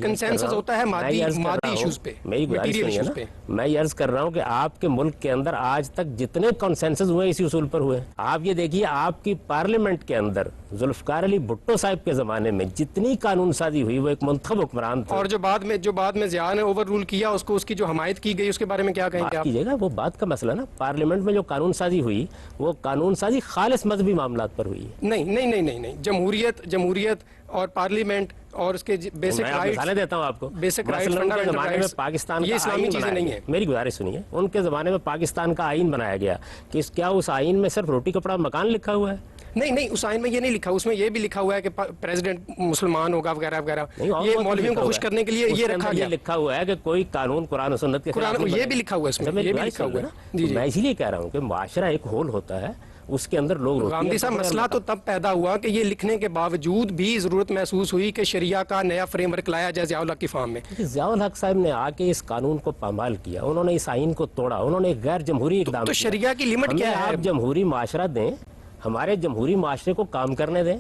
کنسنسس ہوتا ہے مادی ایشوز پہ، میری گزارش سنیے نا، میں یہ عرض کر رہا ہوں کہ آپ کے ملک کے اندر آج تک جتنے کنسنسس ہوئے اسی اصول پر ہوئے۔ آپ یہ دیکھیے، آپ کی پارلیمنٹ کے اندر ذوالفقار علی بھٹو صاحب کے زمانے میں جتنی قانون سازی ہوئی وہ ایک منتخب حکمران تھے، اور جو بعد میں ضیاء نے اوور رول کیا، اس کی جو حمایت کی گئی اس کے بارے میں کیا کہیں گے آپ؟ کیجیے گا، وہ بات کا مسئلہ نا، پارلیمنٹ میں جو قانون سازی ہوئی وہ قانون سازی خالص مذہبی معاملات پر ہوئی ہے۔ نہیں، جمہوریت اور پارلیمنٹ اور اس کے بیسک رائٹس، مثالیں دیتا ہوں آپ کو۔ Basic rights, fundamental rights, Pakistan یہ اسلامی چیزیں نہیں ہیں۔ میری گزارش سنیے، ان کے زمانے میں پاکستان کا آئین بنایا گیا کہ کیا اس آئین میں صرف روٹی کپڑا مکان لکھا ہوا ہے؟ نہیں، اس آئین میں یہ نہیں لکھا، اس میں یہ بھی لکھا ہوا ہے کہ پریزیڈنٹ مسلمان ہوگا وغیرہ وغیرہ، یہ مولویوں کو خوش کرنے کے لیے یہ رکھا گیا۔ لکھا ہوا ہے کہ کوئی قانون قرآن و سنت کے خلاف نہیں، یہ بھی لکھا ہوا ہے اس میں، یہ بھی لکھا ہوا ہے۔ میں اسی لیے کہہ رہا ہوں کہ معاشرہ ایک ہول ہوتا ہے، اس کے اندر لوگ رامدی صاحب، مسئلہ تو تب پیدا ہوا کہ یہ لکھنے کے باوجود بھی ضرورت محسوس ہوئی کہ شریعہ کا نیا فریم ورک لایا جائے ضیاء الحق کی فارم میں۔ ضیاء الحق صاحب نے آ کے اس قانون کو پامال کیا، انہوں نے اس آئین کو توڑا، انہوں نے غیر جمہوری اقدام تو شریعہ کی لمٹ کیا ہے؟ آپ جمہوری معاشرہ دیں، ہمارے جمہوری معاشرے کو کام کرنے دیں۔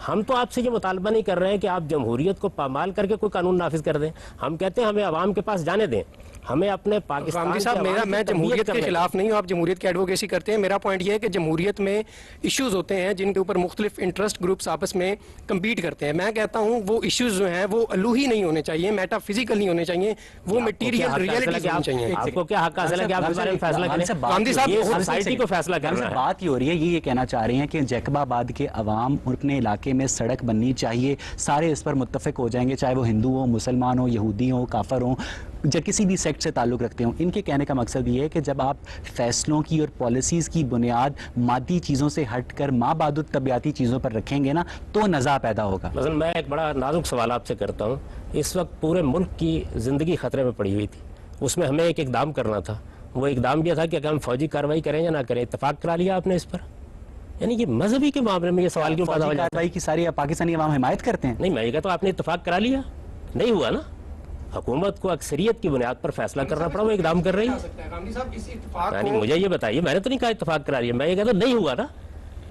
ہم تو آپ سے یہ مطالبہ نہیں کر رہے ہیں کہ آپ جمہوریت کو پامال کر کے کوئی قانون نافذ کر دیں، ہم کہتے ہیں ہمیں عوام کے پاس جانے دیں، ہمیں اپنے پاکستان رامدی صاحب، میں جمہوریت کے خلاف نہیں ہوں، آپ جمہوریت کی ایڈوکیسی کرتے ہیں۔ میرا پوائنٹ یہ ہے کہ جمہوریت میں ایشوز ہوتے ہیں جن کے اوپر مختلف انٹرسٹ گروپس آپس میں کمپیٹ کرتے ہیں۔ میں کہتا ہوں وہ ایشوز جو ہیں وہ الوہی نہیں ہونے چاہیے، میٹا فزیکل نہیں ہونے چاہیے، وہ میٹیریل ریئلٹیز ہونی چاہیے۔ آپ کو کیا حق حاصل ہے کہ آپ اس بارے میں فیصلہ کریں؟ رامدی صاحب، یہ سوسائٹی کو فیصلہ کرنا ہے۔ بات یہ ہو رہی ہے، یہ کہنا چاہ رہے ہیں کہ جیکب آباد کے عوام اپنے علاقے میں سڑک بننی چاہیے، سارے اس پر متفق ہو جائیں گے، چاہے وہ ہندو ہو، مسلمان ہو، یہودی ہو، کافر ہوں، کسی بھی سیکٹ سے تعلق رکھتے ہوں، ان کے کہنے کا مقصد یہ ہے کہ جب آپ فیصلوں کی اور پالیسیز کی بنیاد مادی چیزوں سے ہٹ کر مابعد الطبیعتی چیزوں پر رکھیں گے نا تو نزاع پیدا ہوگا. مثلا میں ایک بڑا نازک سوال آپ سے کرتا ہوں. اس وقت پورے ملک کی زندگی خطرے میں پڑی ہوئی تھی، اس میں ہمیں ایک اقدام کرنا تھا. وہ اقدام یہ تھا کہ اگر ہم فوجی کارروائی کریں یا نہ کریں. اتفاق کرا لیا آپ نے اس پر. یعنی کہ مذہبی کے معاملے میں یہ سوال کیوں پیدا ہو جاتا ہے؟ کارروائی کی ساری پاکستانی عوام حمایت کرتے ہیں. نہیں، میں یہ کہتا ہوں آپ نے اتفاق کرا لیا. نہیں ہوا نا. حکومت کو اکثریت کی بنیاد پر فیصلہ کرنا پڑا، وہ اقدام کر رہی ہے. یعنی مجھے یہ بتائیے، میں نے تو نہیں کہا اتفاق کرا لیا، میں یہ کہتا ہوں نہیں ہوا نا.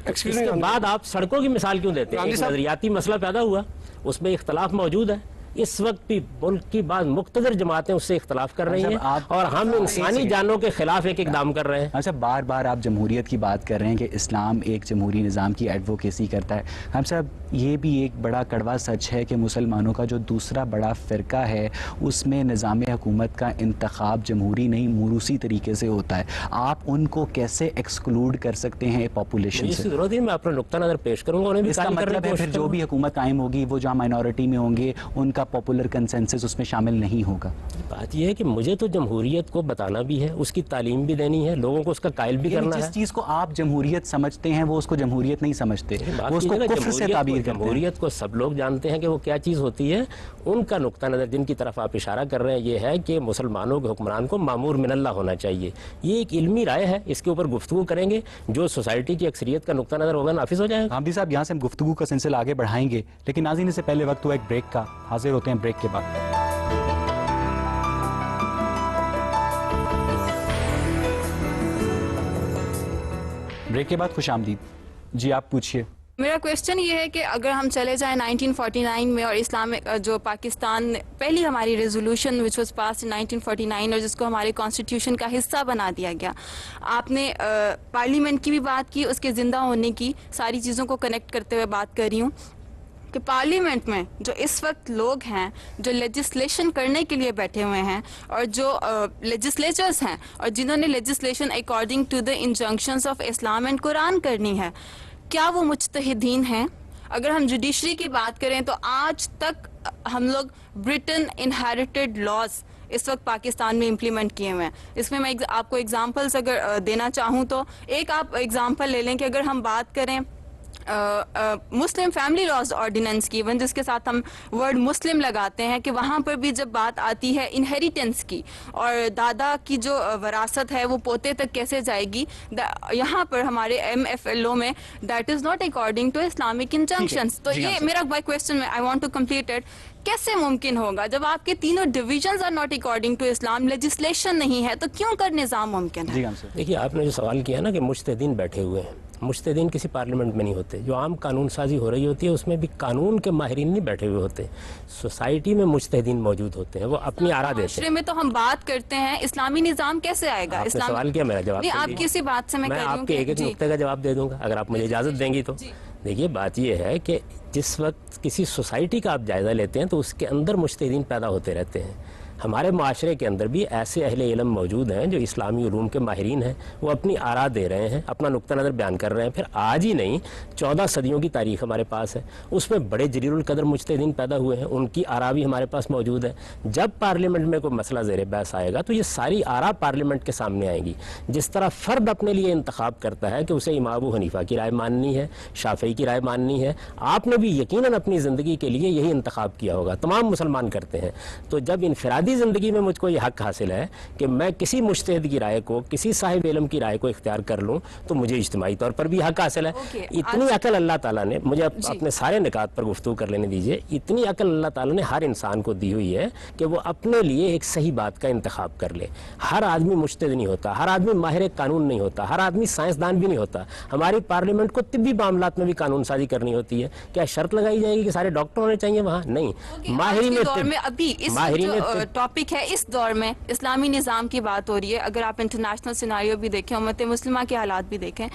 اس کے بعد آپ سڑکوں کی مثال کیوں دیتے ہیں؟ ایک نظریاتی مسئلہ پیدا ہوا، اس میں اختلاف موجود ہے. اس وقت بھی ملک کی بعض مقتدر جماعتیں اس سے اختلاف کر رہی ہیں اور ہم انسانی جانوں کے خلاف ایک اقدام کر رہے ہیں. اچھا، بار بار آپ جمہوریت کی بات کر رہے ہیں کہ اسلام ایک جمہوری نظام کی ایڈوکیسی کرتا ہے. ہم صاحب یہ بھی ایک بڑا کڑوا سچ ہے کہ مسلمانوں کا جو دوسرا بڑا فرقہ ہے اس میں نظام حکومت کا انتخاب جمہوری نہیں موروثی طریقے سے ہوتا ہے. آپ ان کو کیسے ایکسکلوڈ کر سکتے ہیں پاپولیشن سے؟ ضرورت ہے میں اپنا نقطہ نظر پیش کروں گا. اس کا مطلب ہے پھر جو بھی حکومت قائم ہوگی وہ جہاں مائنورٹی میں ہوں گے ان کا پاپولر کنسنسس اس میں شامل نہیں ہوگا. بات یہ ہے کہ مجھے تو جمہوریت کو بتانا بھی ہے، اس کی تعلیم بھی دینی ہے، لوگوں کو اس کا قائل بھی کرنا ہے. جس چیز کو آپ جمہوریت سمجھتے ہیں وہ اس کو جمہوریت نہیں سمجھتے، وہ اس کو کفر سے تعبیر کرتے ہیں. جمہوریت کو سب لوگ جانتے ہیں کہ وہ کیا چیز ہوتی ہے. ان کا نقطہ نظر جن کی طرف آپ اشارہ کر رہے ہیں یہ ہے کہ مسلمانوں کے حکمران کو مامور من اللہ ہونا چاہیے. یہ ایک علمی رائے ہے، اس کے اوپر گفتگو کریں گے. جو سوسائٹی کی اکثریت کا نقطہ نظر ہوگا نافذ ہو جائے گا. حامدی صاحب یہاں سے ہم گفتگو کا سلسلہ آگے بڑھائیں گے، لیکن ناظرین اس سے پہلے وقت ہوا ایک بریک کا. حاضر ہوتے ہیں بریک کے بعد. بریک کے بعد خوش آمدید. جی آپ پوچھئے. میرا کویسچن یہ ہے کہ اگر ہم چلے جائیں 1949 میں اور اسلام جو پاکستان پہلی ہماری ریزولوشن وچ واز پاس ان 1949 اور جس کو ہمارے کانسٹیٹیوشن کا حصہ بنا دیا گیا. آپ نے پارلیمنٹ کی بھی بات کی، اس کے زندہ ہونے کی، ساری چیزوں کو کنیکٹ کرتے ہوئے بات کر رہی ہوں کہ پارلیمنٹ میں جو اس وقت لوگ ہیں جو لیجسلیشن کرنے کے لیے بیٹھے ہوئے ہیں اور جو لیجسلیچرز ہیں اور جنہوں نے legislation according to the injunctions of Islam and Quran کرنی ہے، کیا وہ مجتہدین ہیں؟ اگر ہم جوڈیشری کی بات کریں تو آج تک ہم لوگ برٹن انہیریٹڈ لاز اس وقت پاکستان میں امپلیمنٹ کیے ہوئے ہیں. اس میں آپ کو ایگزامپلس اگر دینا چاہوں تو ایک آپ ایگزامپل لے لیں کہ اگر ہم بات کریں مسلم فیملی لاز آرڈیننس کی، جس کے ساتھ ہم ورڈ مسلم لگاتے ہیں، کہ وہاں پر بھی جب بات آتی ہے انہیریٹنس کی اور دادا کی جو وراثت ہے وہ پوتے تک کیسے جائے گی، یہاں پر ہمارے MFLO میں that is not according to Islamic injunctions. تو یہ میرا question I want to complete it. کیسے ممکن ہوگا جب آپ کے تینوں divisions are not according to Islam, legislation نہیں ہے، تو کیوں کر نظام ممکن ہے؟ دیکھیے آپ نے جو سوال کیا نا کہ مجتہدین بیٹھے ہوئے ہیں، مجتہدین کسی پارلیمنٹ میں نہیں ہوتے. جو عام قانون سازی ہو رہی ہوتی ہے اس میں بھی قانون کے ماہرین نہیں بیٹھے ہوئے ہوتے. سوسائٹی میں مجتہدین موجود ہوتے ہیں، وہ اپنی آرا دیتے ہیں. معاشرے میں تو ہم بات کرتے ہیں اسلامی نظام کیسے آئے گا؟ اسلام سوال کیا، میرا جواب نہیں، آپ کسی بات سے میں آپ کے ایک نقطے کا جواب دے دوں گا اگر آپ مجھے اجازت دیں گی تو. دیکھیے بات یہ ہے کہ جس وقت کسی سوسائٹی کا آپ جائزہ لیتے ہیں تو اس کے اندر مجتہدین پیدا ہوتے رہتے ہیں. ہمارے معاشرے کے اندر بھی ایسے اہل علم موجود ہیں جو اسلامی علوم کے ماہرین ہیں، وہ اپنی آراء دے رہے ہیں، اپنا نقطہ نظر بیان کر رہے ہیں. پھر آج ہی نہیں 14 صدیوں کی تاریخ ہمارے پاس ہے، اس میں بڑے جلیل القدر مجتہدین پیدا ہوئے ہیں، ان کی آراء بھی ہمارے پاس موجود ہے. جب پارلیمنٹ میں کوئی مسئلہ زیر بحث آئے گا تو یہ ساری آراء پارلیمنٹ کے سامنے آئیں گی. جس طرح فرد اپنے لیے انتخاب کرتا ہے کہ اسے امام ابو حنیفہ کی رائے ماننی ہے، شافعی کی رائے ماننی ہے، آپ نے بھی یقیناً اپنی زندگی کے لیے یہی انتخاب کیا ہوگا. تمام مسلمان کرتے ہیں. تو جب انفرادی زندگی میں مجھ کو یہ حق حاصل ہے کہ میں کسی مجتہد کی رائے کو، کسی صاحب علم کی رائے کو اختیار کر لوں، تو مجھے اجتماعی طور پر بھی حق حاصل ہے. اتنی عقل اللہ تعالیٰ نے مجھے اپنے سارے نکات پر گفتگو کر لینے دیجئے. اتنی عقل اللہ تعالیٰ نے ہر انسان کو دی ہوئی ہے کہ وہ اپنے لیے ایک صحیح بات کا انتخاب کر لے. ہر آدمی مجتہد نہیں ہوتا، ہر آدمی ماہر قانون نہیں ہوتا، ہر آدمی سائنسدان بھی نہیں ہوتا. ہماری پارلیمنٹ کو طبی معاملات میں بھی قانون سازی کرنی ہوتی ہے. کیا شرط لگائی جائے گی کہ سارے ڈاکٹر ہونے چاہیے وہاں؟ نہیں. ماہرین ابھی اس ٹاپک ہے، اس دور میں اسلامی نظام کی بات ہو رہی ہے. اگر آپ انٹرنیشنل سیناریو بھی دیکھیں، امت مسلمہ کے حالات بھی دیکھیں،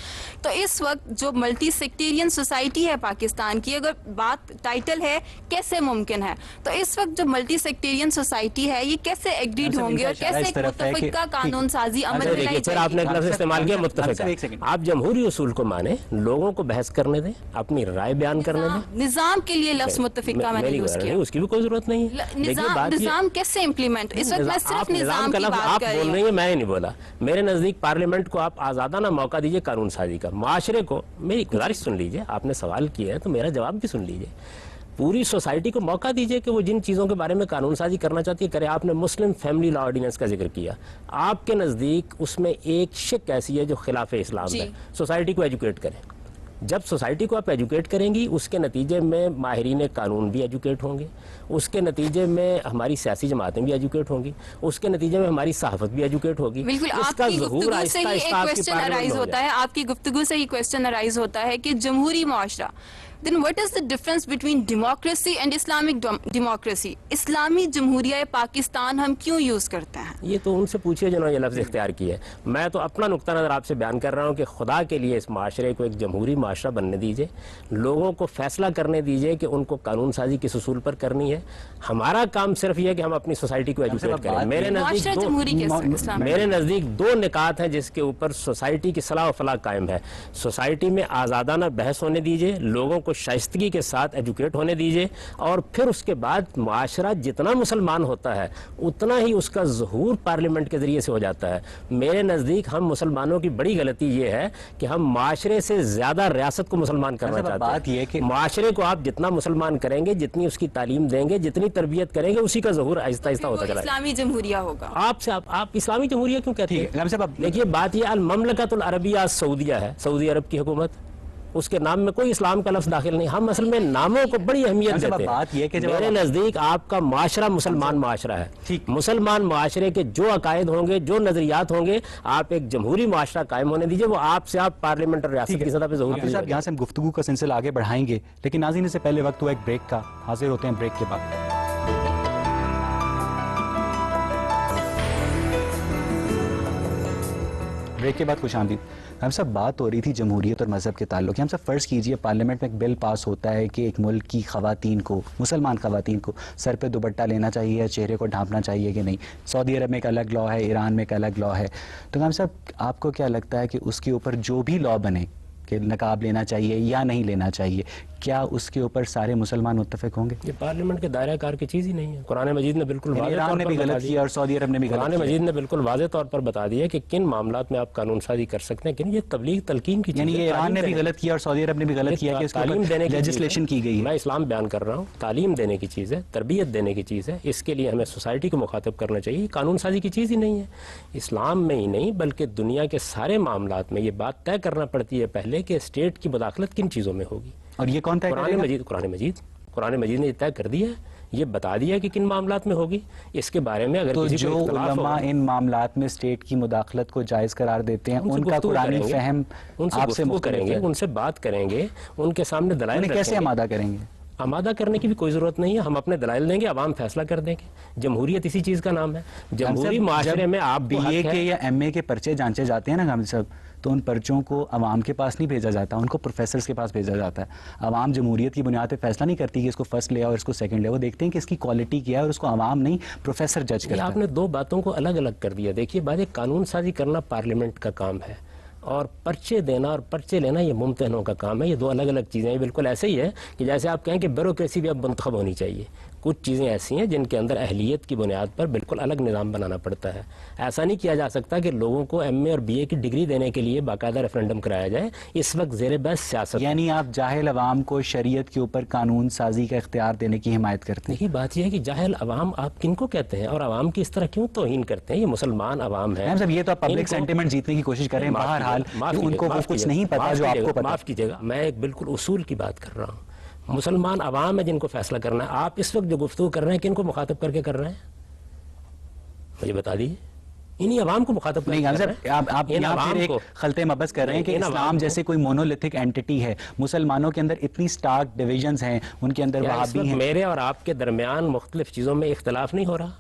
تو اس وقت جو ملٹی سیکٹیرین سوسائٹی ہے پاکستان کی، اگر بات ٹائٹل ہے کیسے ممکن ہے، تو اس وقت جو ملٹی سیکٹیرین سوسائٹی ہے یہ کیسے ایگریڈ ہوں گے اور کیسے متفقہ قانون سازی عمل میں لائی پھر آپ نے لفظ استعمال کیا متفقہ. آپ جمہوری اصول کو مانیں، لوگوں کو بحث کرنے دیں، اپنی رائے بیان کرنے دیں. نظام کے لیے لفظ متفقہ میں نے یوز کیا، اس کی بھی کوئی ضرورت نہیں ہے. نظام کیسے implement. اس وقت میں صرف آپ نظام کا کی لفظ بات آپ کر رہی بول ہوں. رہی ہیں، میں نے نہیں بولا. میرے نزدیک پارلیمنٹ کو آپ آزادانہ موقع دیجئے قانون سازی کا. معاشرے کو میری گزارش سن لیجئے، آپ نے سوال کیا ہے تو میرا جواب بھی سن لیجئے. پوری سوسائٹی کو موقع دیجئے کہ وہ جن چیزوں کے بارے میں قانون سازی کرنا چاہتی ہے کرے. آپ نے مسلم فیملی لا آرڈیننس کا ذکر کیا. آپ کے نزدیک اس میں ایک شک ایسی ہے جو خلاف اسلام ہے. سوسائٹی کو ایجوکیٹ کریں. جب سوسائٹی کو آپ ایجوکیٹ کریں گی اس کے نتیجے میں ماہرین قانون بھی ایجوکیٹ ہوں گے، اس کے نتیجے میں ہماری سیاسی جماعتیں بھی ایجوکیٹ ہوں گی، اس کے نتیجے میں ہماری صحافت بھی ایجوکیٹ ہوگی. بالکل. آپ کی گفتگو سے ہی ایک کویسچن ارائز ہوتا ہے، آپ کی گفتگو سے ہی کویسچن ارائز ہوتا ہے کہ جمہوری معاشرہ، then what is the difference between democracy and Islamic democracy? اسلامی جمہوریہ پاکستان ہم کیوں یوز کرتے ہیں؟ یہ تو ان سے پوچھئے جنہوں نے یہ لفظ اختیار کیا ہے. میں تو اپنا نقطہ نظر آپ سے بیان کر رہا ہوں کہ خدا کے لیے اس معاشرے کو ایک جمہوری معاشرہ بننے دیجئے، لوگوں کو فیصلہ کرنے دیجئے کہ ان کو قانون سازی کس اصول پر کرنی ہے. ہمارا کام صرف یہ ہے کہ ہم اپنی سوسائٹی کو ایجوکیٹ کریں. میرے نزدیک دو نکات ہیں جس کے اوپر سوسائٹی کی صلاح و فلاح قائم ہے. سوسائٹی میں آزادانہ بحث ہونے دیجئے، لوگوں کو شائستگی کے ساتھ ایجوکیٹ ہونے دیجئے، اور پھر اس کے بعد معاشرہ جتنا مسلمان ہوتا ہے اتنا ہی اس کا ظہور پارلیمنٹ کے ذریعے سے ہو جاتا ہے. میرے نزدیک ہم مسلمانوں کی بڑی غلطی یہ ہے کہ ہم معاشرے سے زیادہ ریاست کو مسلمان کرنا چاہتے ہیں. کہ معاشرے کو آپ جتنا مسلمان کریں گے، جتنی اس کی تعلیم دیں گے، جتنی تربیت کریں گے، اسی کا ظہور آہستہ آہستہ ہوتا چلا جائے. اسلامی جمہوریہ ہوگا. آپ اسلامی جمہوریہ کیوں کہتے ہیں؟ دیکھیے بات یہ المملکت العربیہ سعودیہ ہے، سعودی عرب کی حکومت، اس کے نام میں کوئی اسلام کا لفظ داخل نہیں. ہم اصل میں ناموں کو بڑی اہمیت دیتے ہیں. میرے نزدیک آپ کا معاشرہ مسلمان معاشرہ ہے. مسلمان معاشرے کے جو عقائد ہوں گے، جو نظریات ہوں گے، آپ ایک جمہوری معاشرہ قائم ہونے دیجئے. وہ آپ سے آپ پارلیمنٹ اور ریاست کی سطح پہ ظہور کیجئے. یہاں سے ہم گفتگو کا سلسلہ آگے بڑھائیں گے، لیکن ناظرین سے پہلے وقت ہوا ایک بریک کا. حاضر ہوتے ہیں بریک کے بعد. بریک کے بعد خوش آمدید. ہم سب بات ہو رہی تھی جمہوریت اور مذہب کے تعلق. ہم سب فرض کیجئے پارلیمنٹ میں ایک بل پاس ہوتا ہے کہ ایک ملک کی خواتین کو، مسلمان خواتین کو سر پہ دوپٹہ لینا چاہیے یا چہرے کو ڈھانپنا چاہیے کہ نہیں. سعودی عرب میں ایک الگ لا ہے، ایران میں ایک الگ لا ہے. تو ہم سب آپ کو کیا لگتا ہے کہ اس کے اوپر جو بھی لا بنے کہ نقاب لینا چاہیے یا نہیں لینا چاہیے، کیا اس کے اوپر سارے مسلمان متفق ہوں گے؟ یہ پارلیمنٹ کے دائرہ کار کی چیز ہی نہیں ہے. قرآن مجید نے بالکل ایران نے بھی غلط کیا اور سعودی عرب نے بھی غلط کیا. قرآن مجید نے بالکل واضح طور پر بتا دیا کہ کن معاملات میں آپ قانون سازی کر سکتے ہیں. یہ تبلیغ تلقین کی چیز ہے. یعنی یہ ایران نے بھی غلط کیا اور سعودی عرب نے بھی غلط کیا کہ اس کے اوپر لیجسلیشن کی گئی ہے. میں اسلام بیان کر رہا ہوں. تعلیم دینے کی چیز ہے، تربیت دینے کی چیز ہے. اس کے لیے ہمیں سوسائٹی کو مخاطب کرنا چاہیے. قانون سازی کی چیز ہی نہیں ہے. اسلام میں ہی نہیں بلکہ دنیا کے سارے معاملات میں یہ بات طے کرنا پڑتی ہے پہلے کہ اسٹیٹ کی مداخلت کن چیزوں میں ہوگی. اور یہ کون طے کرے گا؟ قرآن مجید نے طے کر دیا ہے، یہ بتا دیا کہ کن معاملات میں ہوگی. اس کے بارے میں اگر کسی کو اختلاف ہو، علماء ان معاملات میں اسٹیٹ کی مداخلت کو جائز قرار دیتے ہیں، ان کا قرآنی فہم آپ سے کریں گے، ان سے بات کریں گے، ان کے سامنے دلائل رکھیں گے. کیسے آمادہ کریں گے؟ آمادہ کرنے کی بھی کوئی ضرورت نہیں ہے. ہم اپنے دلائل دیں گے، عوام فیصلہ کر دیں گے. جمہوریت اسی چیز کا نام ہے. جمہوری معاشرے میں آپ بی اے کے یا ایم اے کے پرچے جانچے جاتے ہیں نا ہم سب، تو ان پرچوں کو عوام کے پاس نہیں بھیجا جاتا، ان کو پروفیسرز کے پاس بھیجا جاتا ہے. عوام جمہوریت کی بنیاد پہ فیصلہ نہیں کرتی کہ اس کو فرسٹ لے اور اس کو سیکنڈ لے. وہ دیکھتے ہیں کہ اس کی کوالٹی کیا ہے اور اس کو عوام نہیں پروفیسر جج کرتا ہے. آپ نے دو باتوں کو الگ الگ کر دیا. دیکھیے بات ایک قانون سازی کرنا پارلیمنٹ کا کام ہے، اور پرچے دینا اور پرچے لینا یہ ممتحنوں کا کام ہے. یہ دو الگ الگ چیزیں ہیں. بالکل ایسے ہی ہے کہ جیسے آپ کہیں کہ بیوروکریسی بھی اب منتخب ہونی چاہیے. کچھ چیزیں ایسی ہیں جن کے اندر اہلیت کی بنیاد پر بالکل الگ نظام بنانا پڑتا ہے. ایسا نہیں کیا جا سکتا کہ لوگوں کو ایم اے اور بی اے کی ڈگری دینے کے لیے باقاعدہ ریفرنڈم کرایا جائے. اس وقت زیر بحث سیاست. یعنی آپ جاہل عوام کو شریعت کے اوپر قانون سازی کا اختیار دینے کی حمایت کرتے ہیں. یہی بات یہ ہے کہ جاہل عوام آپ کن کو کہتے ہیں اور عوام کی اس طرح کیوں توہین کرتے ہیں؟ یہ مسلمان عوام ہے. یہ تو پبلک سینٹیمنٹ جیتنے کی کوشش کر رہے ہیں. بہرحال ان کو کچھ نہیں پتا جو آپ کو پتا. معاف کیجیے گا، میں ایک بالکل اصول کی بات کر رہا ہوں. مسلمان عوام ہے جن کو فیصلہ کرنا ہے. آپ اس وقت جو گفتگو کر رہے ہیں کن کو مخاطب کر کے کر رہے ہیں؟ مجھے بتا دیجیے. انہی عوام کو مخاطب نہیں. آپ یہاں پھر ایک خلط مبز کر رہے ہیں کہ اسلام جیسے کوئی مونولیتھک اینٹی ہے. مسلمانوں کے اندر اتنی سٹارک ڈویژنز ہیں، ان کے اندر وہابی ہیں. میرے اور آپ کے درمیان مختلف چیزوں میں اختلاف نہیں ہو رہا.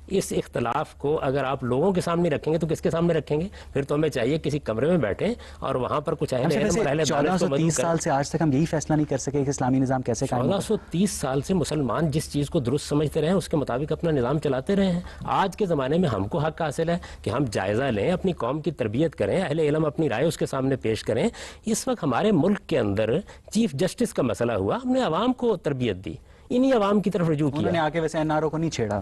اس اختلاف کو اگر آپ لوگوں کے سامنے رکھیں گے تو کس کے سامنے رکھیں گے؟ پھر تو ہمیں چاہیے کسی کمرے میں بیٹھیں اور وہاں پر کچھ 1430 سال سے آج تک ہم یہی فیصلہ نہیں کر سکے کہ اسلامی نظام کیسے قائم ہو. 1430 سال سے مسلمان جس چیز کو درست سمجھتے رہے ہیں اس کے مطابق اپنا نظام چلاتے رہے ہیں. آج کے زمانے میں ہم کو حق حاصل ہے کہ ہم جائزہ لیں، اپنی قوم کی تربیت کریں، اہل علم اپنی رائے اس کے سامنے پیش کریں. اس وقت ہمارے ملک کے اندر چیف جسٹس کا مسئلہ ہوا، ہم نے عوام کو تربیت دی، انہی عوام کی طرف رجوع کیا. انہوں نے آ کے ویسے این آر او کو نہیں چھیڑا.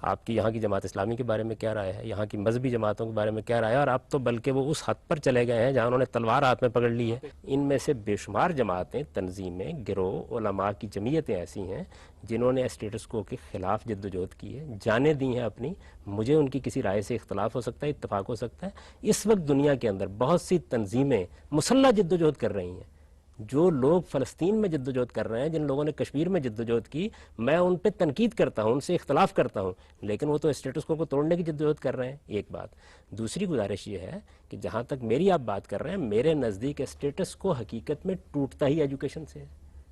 آپ کی یہاں کی جماعت اسلامی کے بارے میں کیا رائے ہے, یہاں کی مذہبی جماعتوں کے بارے میں کیا رائے ہے. اور اب تو بلکہ وہ اس حد پر چلے گئے ہیں جہاں انہوں نے تلوار ہاتھ میں پکڑ لی ہے. ان میں سے بے شمار جماعتیں, تنظیمیں, گروہ, علماء کی جمعیتیں ایسی ہیں جنہوں نے اسٹیٹس کو کے خلاف جد و جہد کی ہے, جانیں دی ہیں اپنی. مجھے ان کی کسی رائے سے اختلاف ہو سکتا ہے, اتفاق ہو سکتا ہے. اس وقت دنیا کے اندر بہت سی تنظیمیں مسلح جد و جہد کر رہی ہیں. جو لوگ فلسطین میں جد و جہد کر رہے ہیں, جن لوگوں نے کشمیر میں جد و جہد کی, میں ان پہ تنقید کرتا ہوں, ان سے اختلاف کرتا ہوں, لیکن وہ تو اسٹیٹس کو توڑنے کی جد و جہد کر رہے ہیں. ایک بات. دوسری گزارش یہ ہے کہ جہاں تک میری آپ بات کر رہے ہیں, میرے نزدیک اسٹیٹس کو حقیقت میں ٹوٹتا ہی ایجوکیشن سے ہے.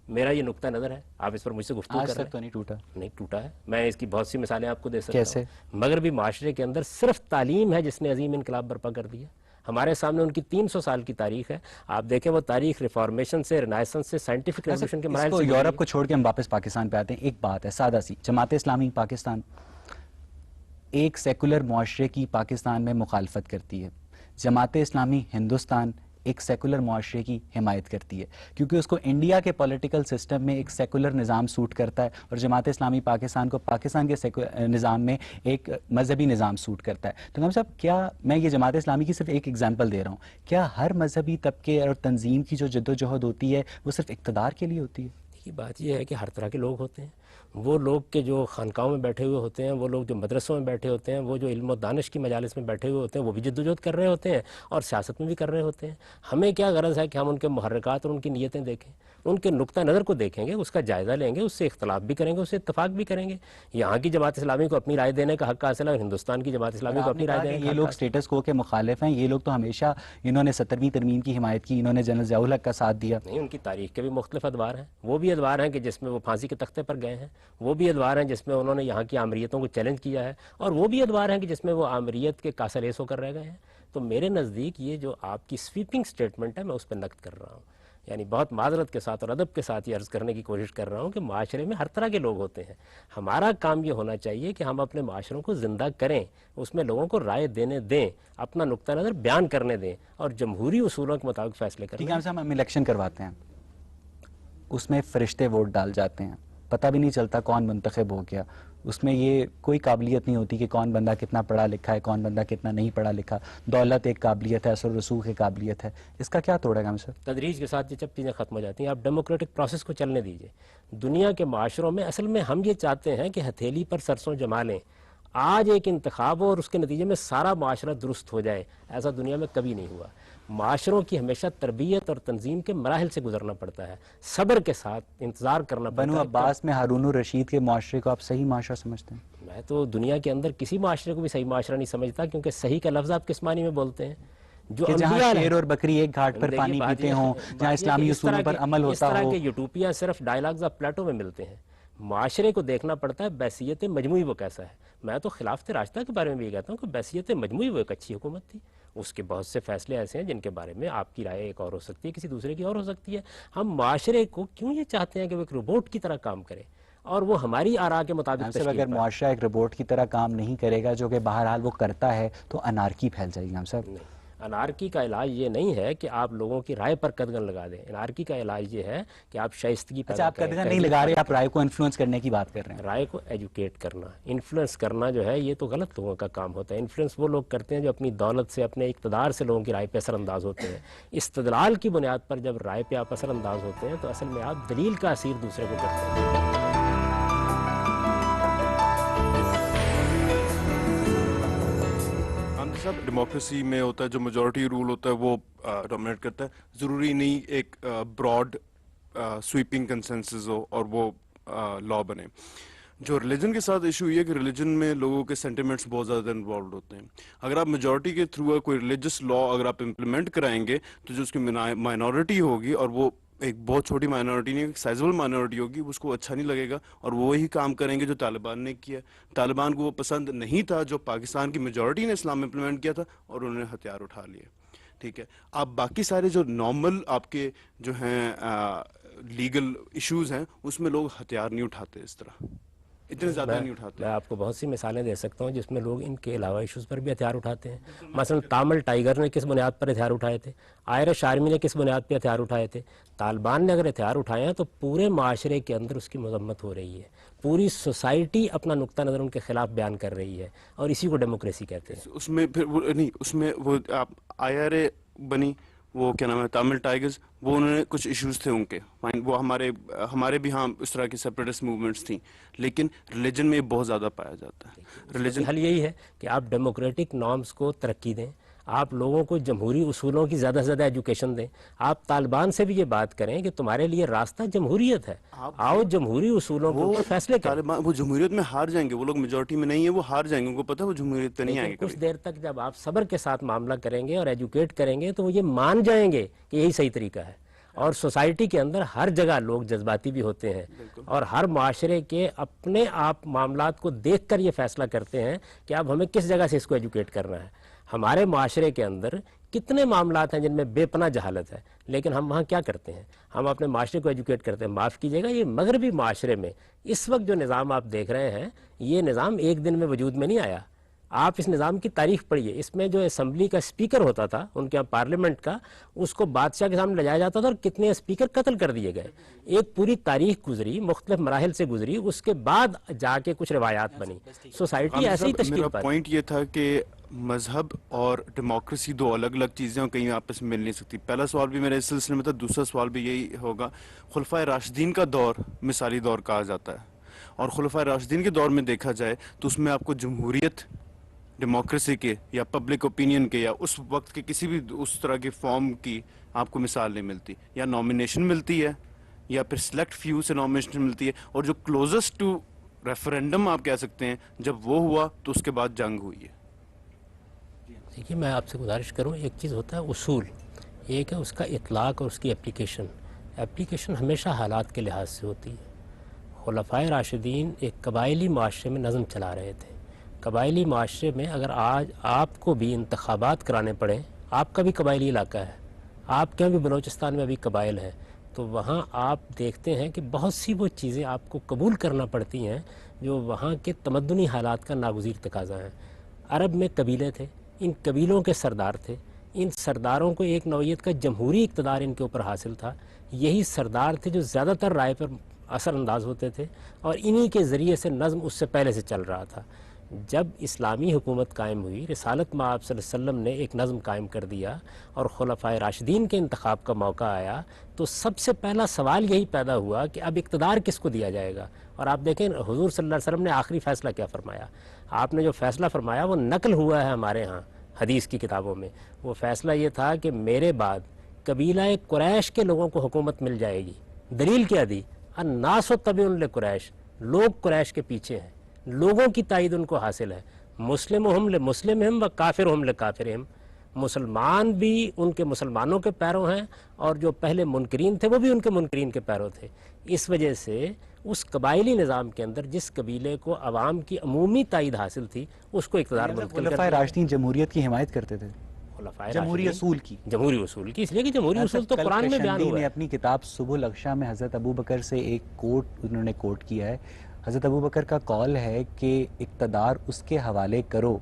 میرا یہ نقطہ نظر ہے. آپ اس پر مجھ سے گفتگو آج کر رہے تک تو نہیں ٹوٹا. نہیں ٹوٹا ہے. میں اس کی بہت سی مثالیں آپ کو دے سکتا کیسے؟ ہوں. مغربی معاشرے کے اندر صرف تعلیم ہے جس نے عظیم انقلاب برپا کر دیا. ہمارے سامنے ان کی 300 سال کی تاریخ ہے. آپ دیکھیں وہ تاریخ ریفارمیشن سے, رینائسنس سے, سائنٹیفک ریولیوشن کے مراحل سے گزری ہے. یورپ کو چھوڑ کے ہم واپس پاکستان پہ آتے ہیں. ایک بات ہے سادہ سی, جماعت اسلامی پاکستان ایک سیکولر معاشرے کی پاکستان میں مخالفت کرتی ہے. جماعت اسلامی ہندوستان ایک سیکولر معاشرے کی حمایت کرتی ہے, کیونکہ اس کو انڈیا کے پولیٹیکل سسٹم میں ایک سیکولر نظام سوٹ کرتا ہے, اور جماعت اسلامی پاکستان کو پاکستان کے نظام میں ایک مذہبی نظام سوٹ کرتا ہے. تو ہم صاحب, کیا میں یہ جماعت اسلامی کی صرف ایک ایگزامپل دے رہا ہوں, کیا ہر مذہبی طبقے اور تنظیم کی جو جد و جہد ہوتی ہے وہ صرف اقتدار کے لیے ہوتی ہے؟ دیکھیے بات یہ ہے کہ ہر طرح کے لوگ ہوتے ہیں. وہ لوگ کے جو خانقاہوں میں بیٹھے ہوئے ہوتے ہیں, وہ لوگ جو مدرسوں میں بیٹھے ہوتے ہیں, وہ جو علم و دانش کی مجالس میں بیٹھے ہوئے ہوتے ہیں, وہ بھی جد و جہد کر رہے ہوتے ہیں اور سیاست میں بھی کر رہے ہوتے ہیں. ہمیں کیا غرض ہے کہ ہم ان کے محرکات اور ان کی نیتیں دیکھیں, ان کے نقطہ نظر کو دیکھیں گے, اس کا جائزہ لیں گے, اس سے اختلاف بھی کریں گے, اس سے اتفاق بھی کریں گے. یہاں کی جماعت اسلامی کو اپنی رائے دینے کا حق حاصل ہے, اور ہندوستان کی جماعت اسلامی کو اپنی رائے دینے کا یہ حق لوگ حاصل ہے. اسٹیٹس کو کے مخالف ہیں, یہ لوگ تو ہمیشہ انہوں نے 17ویں ترمیم کی حمایت کی, انہوں نے جنرل ضیاء الحق کا ساتھ دیا. نہیں, ان کی تاریخ کے بھی مختلف ادوار ہیں. وہ بھی ادوار ہیں کہ جس میں وہ پھانسی کے تختے پر گئے ہیں, وہ بھی ادوار ہیں جس میں انہوں نے یہاں کی آمریتوں کو چیلنج کیا ہے, اور وہ بھی ادوار ہیں کہ جس میں وہ آمریت کے کاسلیس ہو کر رہ گئے ہیں. تو میرے نزدیک یہ جو آپ کی سویپنگ سٹیٹمنٹ ہے, میں اس پہ نقد کر رہا ہوں. یعنی بہت معذرت کے ساتھ اور ادب کے ساتھ یہ عرض کرنے کی کوشش کر رہا ہوں کہ معاشرے میں ہر طرح کے لوگ ہوتے ہیں. ہمارا کام یہ ہونا چاہیے کہ ہم اپنے معاشروں کو زندہ کریں, اس میں لوگوں کو رائے دینے دیں, اپنا نقطہ نظر بیان کرنے دیں, اور جمہوری اصولوں کے مطابق فیصلے کریں. ٹھیک ہے, ہم الیکشن کرواتے ہیں, اس میں فرشتے ووٹ ڈال جاتے ہیں, پتہ بھی نہیں چلتا کون منتخب ہو گیا. اس میں یہ کوئی قابلیت نہیں ہوتی کہ کون بندہ کتنا پڑھا لکھا ہے, کون بندہ کتنا نہیں پڑھا لکھا. دولت ایک قابلیت ہے, اثر و رسوخ ایک قابلیت ہے. اس کا کیا توڑے گا ہم سر؟ تدریج کے ساتھ یہ جب چیزیں ختم ہو جاتی ہیں, آپ ڈیموکریٹک پروسیس کو چلنے دیجئے. دنیا کے معاشروں میں اصل میں ہم یہ چاہتے ہیں کہ ہتھیلی پر سرسوں جما لیں, آج ایک انتخاب ہو اور اس کے نتیجے میں سارا معاشرہ درست ہو جائے. ایسا دنیا میں کبھی نہیں ہوا. معاشروں کی ہمیشہ تربیت اور تنظیم کے مراحل سے گزرنا پڑتا ہے, صبر کے ساتھ انتظار کرنا پڑتا ہے. بنو عباس میں ہارون الرشید کے معاشرے کو آپ صحیح معاشرہ سمجھتے ہیں؟ میں تو دنیا کے اندر کسی معاشرے کو بھی صحیح معاشرہ نہیں سمجھتا, کیونکہ صحیح کا لفظ آپ کس معنی میں بولتے ہیں؟ جو کہ جہاں انبیاء شیر اور بکری ایک گھاٹ پر پانی پیتے ہوں, جہاں اسلامی اصولوں پر عمل ہوتا اس طرح ہو. کے یوٹوپیا صرف ڈائلاگز آف پلیٹو میں ملتے ہیں. معاشرے کو دیکھنا پڑتا ہے بحثیت مجموعی وہ کیسا ہے. میں تو خلافت راشدہ کے بارے میں بھی کہتا ہوں کہ بحثیت مجموعی وہ ایک اچھی حکومت تھی. اس کے بہت سے فیصلے ایسے ہیں جن کے بارے میں آپ کی رائے ایک اور ہو سکتی ہے, کسی دوسرے کی اور ہو سکتی ہے. ہم معاشرے کو کیوں یہ چاہتے ہیں کہ وہ ایک روبوٹ کی طرح کام کرے اور وہ ہماری آراء کے مطابق تشکیل اگر معاشرہ ایک روبوٹ کی طرح کام نہیں کرے گا, جو کہ بہرحال وہ کرتا ہے, تو انارکی پھیل جائے گی. ہم صاحب نہیں, انارکی کا علاج یہ نہیں ہے کہ آپ لوگوں کی رائے پر قدغن لگا دیں. انارکی کا علاج یہ ہے کہ آپ شائستگی پیدا اچھا, آپ کریں. قدغن نہیں لگا رہے, آپ رائے کو انفلوئنس کرنے کی بات کر رہے ہیں. رائے کو ایجوکیٹ کرنا, انفلوئنس کرنا جو ہے یہ تو غلط لوگوں کا کام ہوتا ہے. انفلوئنس وہ لوگ کرتے ہیں جو اپنی دولت سے, اپنے اقتدار سے لوگوں کی رائے پہ اثر انداز ہوتے ہیں. استدلال کی بنیاد پر جب رائے پہ آپ اثر انداز ہوتے ہیں تو اصل میں آپ دلیل کا اثیر دوسرے کو کرتے ہیں. ڈیموکریسی میں ہوتا ہے جو میجورٹی رول ہوتا ہے وہ ڈومینیٹ کرتا ہے. ضروری نہیں ایک براڈ سویپنگ کنسنسس ہو اور وہ لا بنے. جو ریلیجن کے ساتھ ایشو یہ ہے کہ ریلیجن میں لوگوں کے سینٹیمنٹس بہت زیادہ انوالوڈ ہوتے ہیں. اگر آپ میجورٹی کے تھرو کوئی ریلیجس لا اگر آپ امپلیمنٹ کرائیں گے تو جو اس کی مائنورٹی ہوگی, اور وہ ایک بہت چھوٹی مائنورٹی نہیں, ایک سائزبل مائنورٹی ہوگی, اس کو اچھا نہیں لگے گا اور وہ وہی کام کریں گے جو طالبان نے کیا. طالبان کو وہ پسند نہیں تھا جو پاکستان کی میجورٹی نے اسلام امپلیمنٹ کیا تھا, اور انہوں نے ہتھیار اٹھا لیے. ٹھیک ہے, آپ باقی سارے جو نارمل آپ کے جو ہیں لیگل ایشوز ہیں اس میں لوگ ہتھیار نہیں اٹھاتے اس طرح. اتنے زیادہ نہیں اٹھاتے. میں آپ کو بہت سی مثالیں دے سکتا ہوں جس میں لوگ ان کے علاوہ ایشوز پر بھی ہتھیار اٹھاتے ہیں. مثلا تامل ٹائیگر نے کس بنیاد پر ہتھیار اٹھائے تھے؟ آئرش آرمی نے کس بنیاد پہ ہتھیار اٹھائے تھے؟ طالبان نے اگر ہتھیار اٹھائے ہیں تو پورے معاشرے کے اندر اس کی مذمت ہو رہی ہے. پوری سوسائٹی اپنا نقطہ نظر ان کے خلاف بیان کر رہی ہے اور اسی کو ڈیموکریسی کہتے ہیں. اس میں پھر وہ نہیں، اس میں وہ آپ IRA بنی، وہ کیا نام ہے تامل ٹائیگرز، وہ انہوں نے کچھ ایشوز تھے ان کے، وہ ہمارے بھی ہاں اس طرح کی سیپریٹسٹ موومنٹس تھیں، لیکن ریلیجن میں یہ بہت زیادہ پایا جاتا ہے. ریلیجن حل یہی ہے کہ آپ ڈیموکریٹک نارمز کو ترقی دیں، آپ لوگوں کو جمہوری اصولوں کی زیادہ سے زیادہ ایجوکیشن دیں. آپ طالبان سے بھی یہ بات کریں کہ تمہارے لیے راستہ جمہوریت ہے، آؤ جمہوری اصولوں کے اوپر فیصلے کریں. طالبان وہ جمہوریت میں ہار جائیں گے، وہ لوگ میجورٹی میں نہیں ہیں، وہ ہار جائیں گے، ان کو پتہ ہے وہ جمہوریت پہ نہیں آئیں گے. کچھ دیر تک جب آپ صبر کے ساتھ معاملہ کریں گے اور ایجوکیٹ کریں گے تو وہ یہ مان جائیں گے کہ یہی صحیح طریقہ ہے. اور سوسائٹی کے اندر ہر جگہ لوگ جذباتی بھی ہوتے ہیں اور ہر معاشرے کے اپنے آپ معاملات کو دیکھ کر یہ فیصلہ کرتے ہیں کہ اب ہمیں کس جگہ سے اس کو ایجوکیٹ کرنا ہے. ہمارے معاشرے کے اندر کتنے معاملات ہیں جن میں بے پناہ جہالت ہے، لیکن ہم وہاں کیا کرتے ہیں؟ ہم اپنے معاشرے کو ایجوکیٹ کرتے ہیں. معاف کیجیے گا، یہ مغربی معاشرے میں اس وقت جو نظام آپ دیکھ رہے ہیں، یہ نظام ایک دن میں وجود میں نہیں آیا. آپ اس نظام کی تاریخ پڑھیے. اس میں جو اسمبلی کا اسپیکر ہوتا تھا ان کے یہاں پارلیمنٹ کا، اس کو بادشاہ کے سامنے لے جایا جاتا تھا اور کتنے اسپیکر قتل کر دیے گئے. ایک پوری تاریخ گزری، مختلف مراحل سے گزری، اس کے بعد جا کے کچھ روایات بنی. سوسائٹی ایسے ہی تشکیل میرا پاتی. پوائنٹ یہ تھا کہ مذہب اور ڈیموکریسی دو الگ الگ چیزیں ہیں، کہیں آپس میں مل نہیں سکتی. پہلا سوال بھی میرے اس سلسلے میں تھا، دوسرا سوال بھی یہی ہوگا. خلفائے راشدین کا دور مثالی دور کہا جاتا ہے، اور خلفائے راشدین کے دور میں دیکھا جائے تو اس میں آپ کو جمہوریت، ڈیموکریسی کے یا پبلک اوپینین کے یا اس وقت کے کسی بھی اس طرح کی فارم کی آپ کو مثال نہیں ملتی. یا نامینیشن ملتی ہے یا پھر سلیکٹ فیو سے نامینیشن ملتی ہے، اور جو کلوزسٹ ٹو ریفرینڈم آپ کہہ سکتے ہیں جب وہ ہوا تو اس کے بعد جنگ ہوئی ہے. دیکھیے میں آپ سے گزارش کروں، ایک چیز ہوتا ہے اصول، ایک ہے اس کا اطلاق اور اس کی اپلیکیشن. اپلیکیشن ہمیشہ حالات کے لحاظ سے ہوتی ہے. خلفائے راشدین ایک قبائلی معاشرے میں نظم چلا رہے تھے. قبائلی معاشرے میں اگر آج آپ کو بھی انتخابات کرانے پڑیں، آپ کا بھی قبائلی علاقہ ہے، آپ کے یہاں بھی بلوچستان میں ابھی قبائل ہیں، تو وہاں آپ دیکھتے ہیں کہ بہت سی وہ چیزیں آپ کو قبول کرنا پڑتی ہیں جو وہاں کے تمدنی حالات کا ناگزیر تقاضا ہے. عرب میں قبیلے تھے، ان قبیلوں کے سردار تھے، ان سرداروں کو ایک نوعیت کا جمہوری اقتدار ان کے اوپر حاصل تھا. یہی سردار تھے جو زیادہ تر رائے پر اثر انداز ہوتے تھے اور انہی کے ذریعے سے نظم اس سے پہلے سے چل رہا تھا. جب اسلامی حکومت قائم ہوئی، رسالت مآب صلی اللہ علیہ وسلم نے ایک نظم قائم کر دیا اور خلفائے راشدین کے انتخاب کا موقع آیا، تو سب سے پہلا سوال یہی پیدا ہوا کہ اب اقتدار کس کو دیا جائے گا. اور آپ دیکھیں حضور صلی اللہ علیہ وسلم نے آخری فیصلہ کیا فرمایا. آپ نے جو فیصلہ فرمایا وہ نقل ہوا ہے ہمارے ہاں حدیث کی کتابوں میں. وہ فیصلہ یہ تھا کہ میرے بعد قبیلہ قریش کے لوگوں کو حکومت مل جائے گی. دلیل کیا دی؟ الناس تبع لقریش، لوگ قریش کے پیچھے ہیں، لوگوں کی تائید ان کو حاصل ہے. مسلمہم لمسلمہم و کافرہم لکافرہم، مسلمان بھی ان کے مسلمانوں کے پیرو ہیں اور جو پہلے منکرین تھے وہ بھی ان کے منکرین کے پیرو تھے. اس وجہ سے اس قبائلی نظام کے اندر جس قبیلے کو عوام کی عمومی تائید حاصل تھی اس کو اقتدار منتقل کر خلفائے دیا. راشدین جمہوریت کی حمایت کرتے تھے، خلفائے جمہوری راشدین اصول کی. جمہوری اصول کی، اس لیے کہ جمہوری اصول تو قرآن میں بیان کشمری ہوا نے ہے. اپنی کتاب سبل الاغشاء میں حضرت ابو بکر سے ایک کوٹ انہوں نے کوٹ کیا ہے. حضرت ابو بکر کا قول ہے کہ اقتدار اس کے حوالے کرو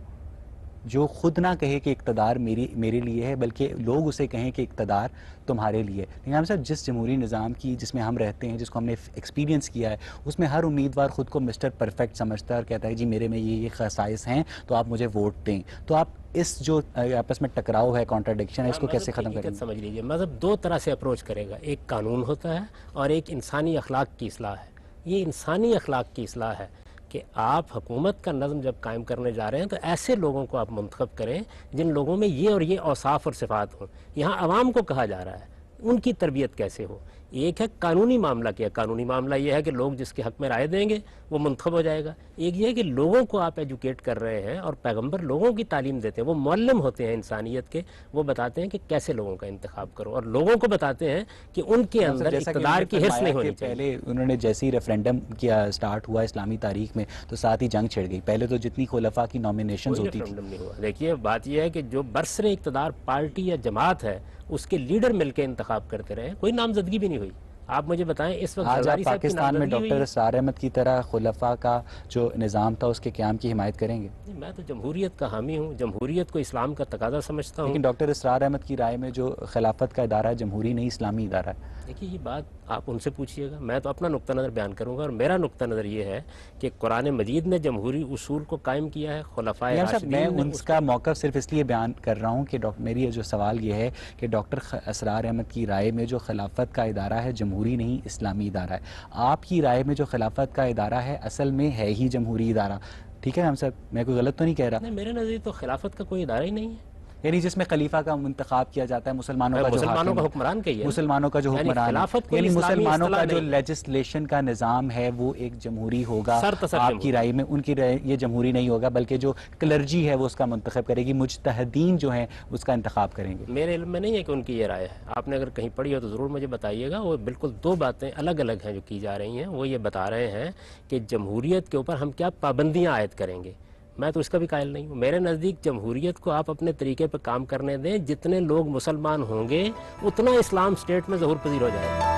جو خود نہ کہے کہ اقتدار میرے لیے ہے، بلکہ لوگ اسے کہیں کہ اقتدار تمہارے لیے. لیکن صاحب جس جمہوری نظام کی جس میں ہم رہتے ہیں، جس کو ہم نے ایکسپیرینس کیا ہے، اس میں ہر امیدوار خود کو مسٹر پرفیکٹ سمجھتا ہے اور کہتا ہے جی میرے میں یہ خصائص ہیں تو آپ مجھے ووٹ دیں. تو آپ اس جو آپس میں ٹکراؤ ہے، کانٹراڈکشن ہے، اس کو کیسے ختم کریں گے؟ سمجھ لیجیے مذہب دو طرح سے اپروچ کرے گا. ایک قانون ہوتا ہے اور ایک انسانی اخلاق کی اصلاح ہے. یہ انسانی اخلاق کی اصلاح ہے کہ آپ حکومت کا نظم جب قائم کرنے جا رہے ہیں تو ایسے لوگوں کو آپ منتخب کریں جن لوگوں میں یہ اور یہ اوصاف اور صفات ہوں. یہاں عوام کو کہا جا رہا ہے ان کی تربیت کیسے ہو. ایک ہے قانونی معاملہ کیا، قانونی معاملہ یہ ہے کہ لوگ جس کے حق میں رائے دیں گے وہ منتخب ہو جائے گا. ایک یہ ہے کہ لوگوں کو آپ ایجوکیٹ کر رہے ہیں اور پیغمبر لوگوں کی تعلیم دیتے ہیں، وہ معلم ہوتے ہیں انسانیت کے، وہ بتاتے ہیں کہ کیسے لوگوں کا انتخاب کرو اور لوگوں کو بتاتے ہیں کہ ان کے اندر اقتدار کی حرص نہیں ہونی چاہیے. پہلے انہوں نے جیسے ہی ریفرینڈم کیا سٹارٹ ہوا اسلامی تاریخ میں تو ساتھ ہی جنگ چھڑ گئی. پہلے تو جتنی خلفاء کی نامینیشنز ہوتی تھی. نہیں ہوا. دیکھیے بات یہ ہے کہ جو برسر اقتدار پارٹی یا جماعت ہے اس کے لیڈر مل کے انتخاب کرتے رہے، کوئی نامزدگی بھی نہیں ہوئی. آپ مجھے بتائیں اس وقت آج آپ زرداری صاحب کی پاکستان میں نامزدگی ہوئی ڈاکٹر ہے؟ اسرار احمد کی طرح خلفاء کا جو نظام تھا اس کے قیام کی حمایت کریں گے؟ نہیں، میں تو جمہوریت کا حامی ہوں، جمہوریت کو اسلام کا تقاضا سمجھتا ہوں. لیکن ڈاکٹر اسرار احمد کی رائے میں جو خلافت کا ادارہ ہے جمہوری نہیں اسلامی ادارہ ہے. دیکھیے یہ بات آپ ان سے پوچھیے گا، میں تو اپنا نقطہ نظر بیان کروں گا، اور میرا نقطہ نظر یہ ہے کہ قرآن مجید نے جمہوری اصول کو قائم کیا ہے. خلفائے یہاں صاحب راشدین میں نے ان کا موقف صرف اس لیے بیان کر رہا ہوں کہ میری جو سوال یہ ہے کہ ڈاکٹر اسرار احمد کی رائے میں جو خلافت کا ادارہ ہے جمہوری نہیں اسلامی ادارہ ہے. آپ کی رائے میں جو خلافت کا ادارہ ہے اصل میں ہے ہی جمہوری ادارہ. ٹھیک ہے ہم صاحب، میں کوئی غلط تو نہیں کہہ رہا؟ نہیں، میرے نظریے تو خلافت کا کوئی ادارہ ہی نہیں ہے، یعنی جس میں خلیفہ کا انتخاب کیا جاتا ہے مسلمانوں کا جو مسلمانوں حاکم کا ہے، حکمران کہیے نا. مسلمانوں کا جو یعنی حکمران خلافت ہے، کوئی یعنی اسلامی مسلمانوں کا اصطلاح جو نہیں ہے. لیجسلیشن کا نظام ہے وہ ایک جمہوری ہوگا. سرتاسر آپ کی جمہوری. رائے میں ان کی رائے یہ جمہوری نہیں ہوگا بلکہ جو کلرجی ہے وہ اس کا منتخب کرے گی، مجتہدین جو ہیں اس کا انتخاب کریں گے. میرے علم میں نہیں ہے کہ ان کی یہ رائے ہے. آپ نے اگر کہیں پڑھی ہو تو ضرور مجھے بتائیے گا. وہ بالکل دو باتیں الگ الگ ہیں جو کی جا رہی ہیں. وہ یہ بتا رہے ہیں کہ جمہوریت کے اوپر ہم کیا پابندیاں عائد کریں گے. میں تو اس کا بھی قائل نہیں ہوں. میرے نزدیک جمہوریت کو آپ اپنے طریقے پہ کام کرنے دیں. جتنے لوگ مسلمان ہوں گے اتنا اسلام اسٹیٹ میں ظہور پذیر ہو جائے گا.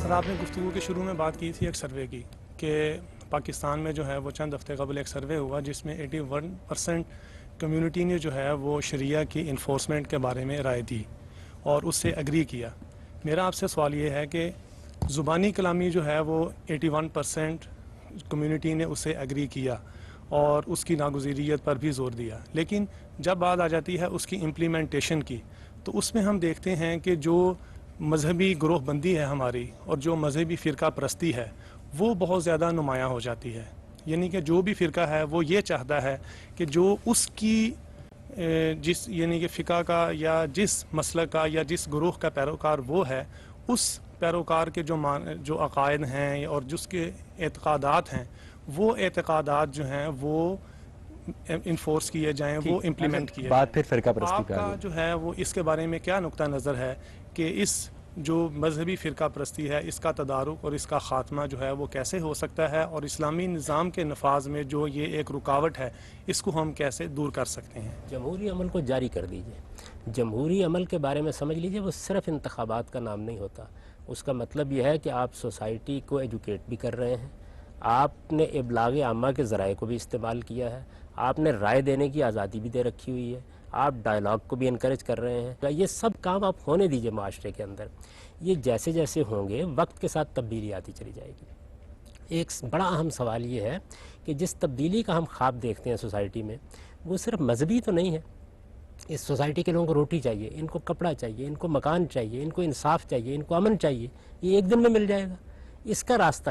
سر آپ نے گفتگو کے شروع میں بات کی تھی ایک سروے کی کہ پاکستان میں جو ہے وہ چند ہفتے قبل ایک سروے ہوا جس میں 81% کمیونٹی نے جو ہے وہ شریعہ کی انفورسمنٹ کے بارے میں رائے دی اور اس سے اگری کیا. میرا آپ سے سوال یہ ہے کہ زبانی کلامی جو ہے وہ 81% کمیونٹی نے اس سے اگری کیا اور اس کی ناگزیریت پر بھی زور دیا، لیکن جب بات آ جاتی ہے اس کی امپلیمنٹیشن کی تو اس میں ہم دیکھتے ہیں کہ جو مذہبی گروہ بندی ہے ہماری اور جو مذہبی فرقہ پرستی ہے وہ بہت زیادہ نمایاں ہو جاتی ہے. یعنی کہ جو بھی فرقہ ہے وہ یہ چاہتا ہے کہ جو اس کی جس یعنی کہ فقہ کا یا جس مسلک کا یا جس گروہ کا پیروکار وہ ہے اس پیروکار کے جو عقائد ہیں اور جس کے اعتقادات ہیں وہ اعتقادات جو ہیں وہ انفورس کیے جائیں، وہ امپلیمنٹ کیے بات پھر فرقہ پرستی آپ پہ آ کا گئی. جو ہے وہ اس کے بارے میں کیا نقطہ نظر ہے کہ اس جو مذہبی فرقہ پرستی ہے اس کا تدارک اور اس کا خاتمہ جو ہے وہ کیسے ہو سکتا ہے اور اسلامی نظام کے نفاذ میں جو یہ ایک رکاوٹ ہے اس کو ہم کیسے دور کر سکتے ہیں؟ جمہوری عمل کو جاری کر دیجئے. جمہوری عمل کے بارے میں سمجھ لیجئے وہ صرف انتخابات کا نام نہیں ہوتا. اس کا مطلب یہ ہے کہ آپ سوسائٹی کو ایجوکیٹ بھی کر رہے ہیں، آپ نے ابلاغ عامہ کے ذرائع کو بھی استعمال کیا ہے، آپ نے رائے دینے کی آزادی بھی دے رکھی ہوئی ہے، آپ ڈائلاگ کو بھی انکریج کر رہے ہیں. یہ سب کام آپ ہونے دیجئے معاشرے کے اندر. یہ جیسے جیسے ہوں گے وقت کے ساتھ تبدیلی آتی چلی جائے گی. ایک بڑا اہم سوال یہ ہے کہ جس تبدیلی کا ہم خواب دیکھتے ہیں سوسائٹی میں وہ صرف مذہبی تو نہیں ہے. اس سوسائٹی کے لوگوں کو روٹی چاہیے، ان کو کپڑا چاہیے، ان کو مکان چاہیے، ان کو انصاف چاہیے، ان کو امن چاہیے. یہ ایک دن میں مل جائے گا. اس کا راستہ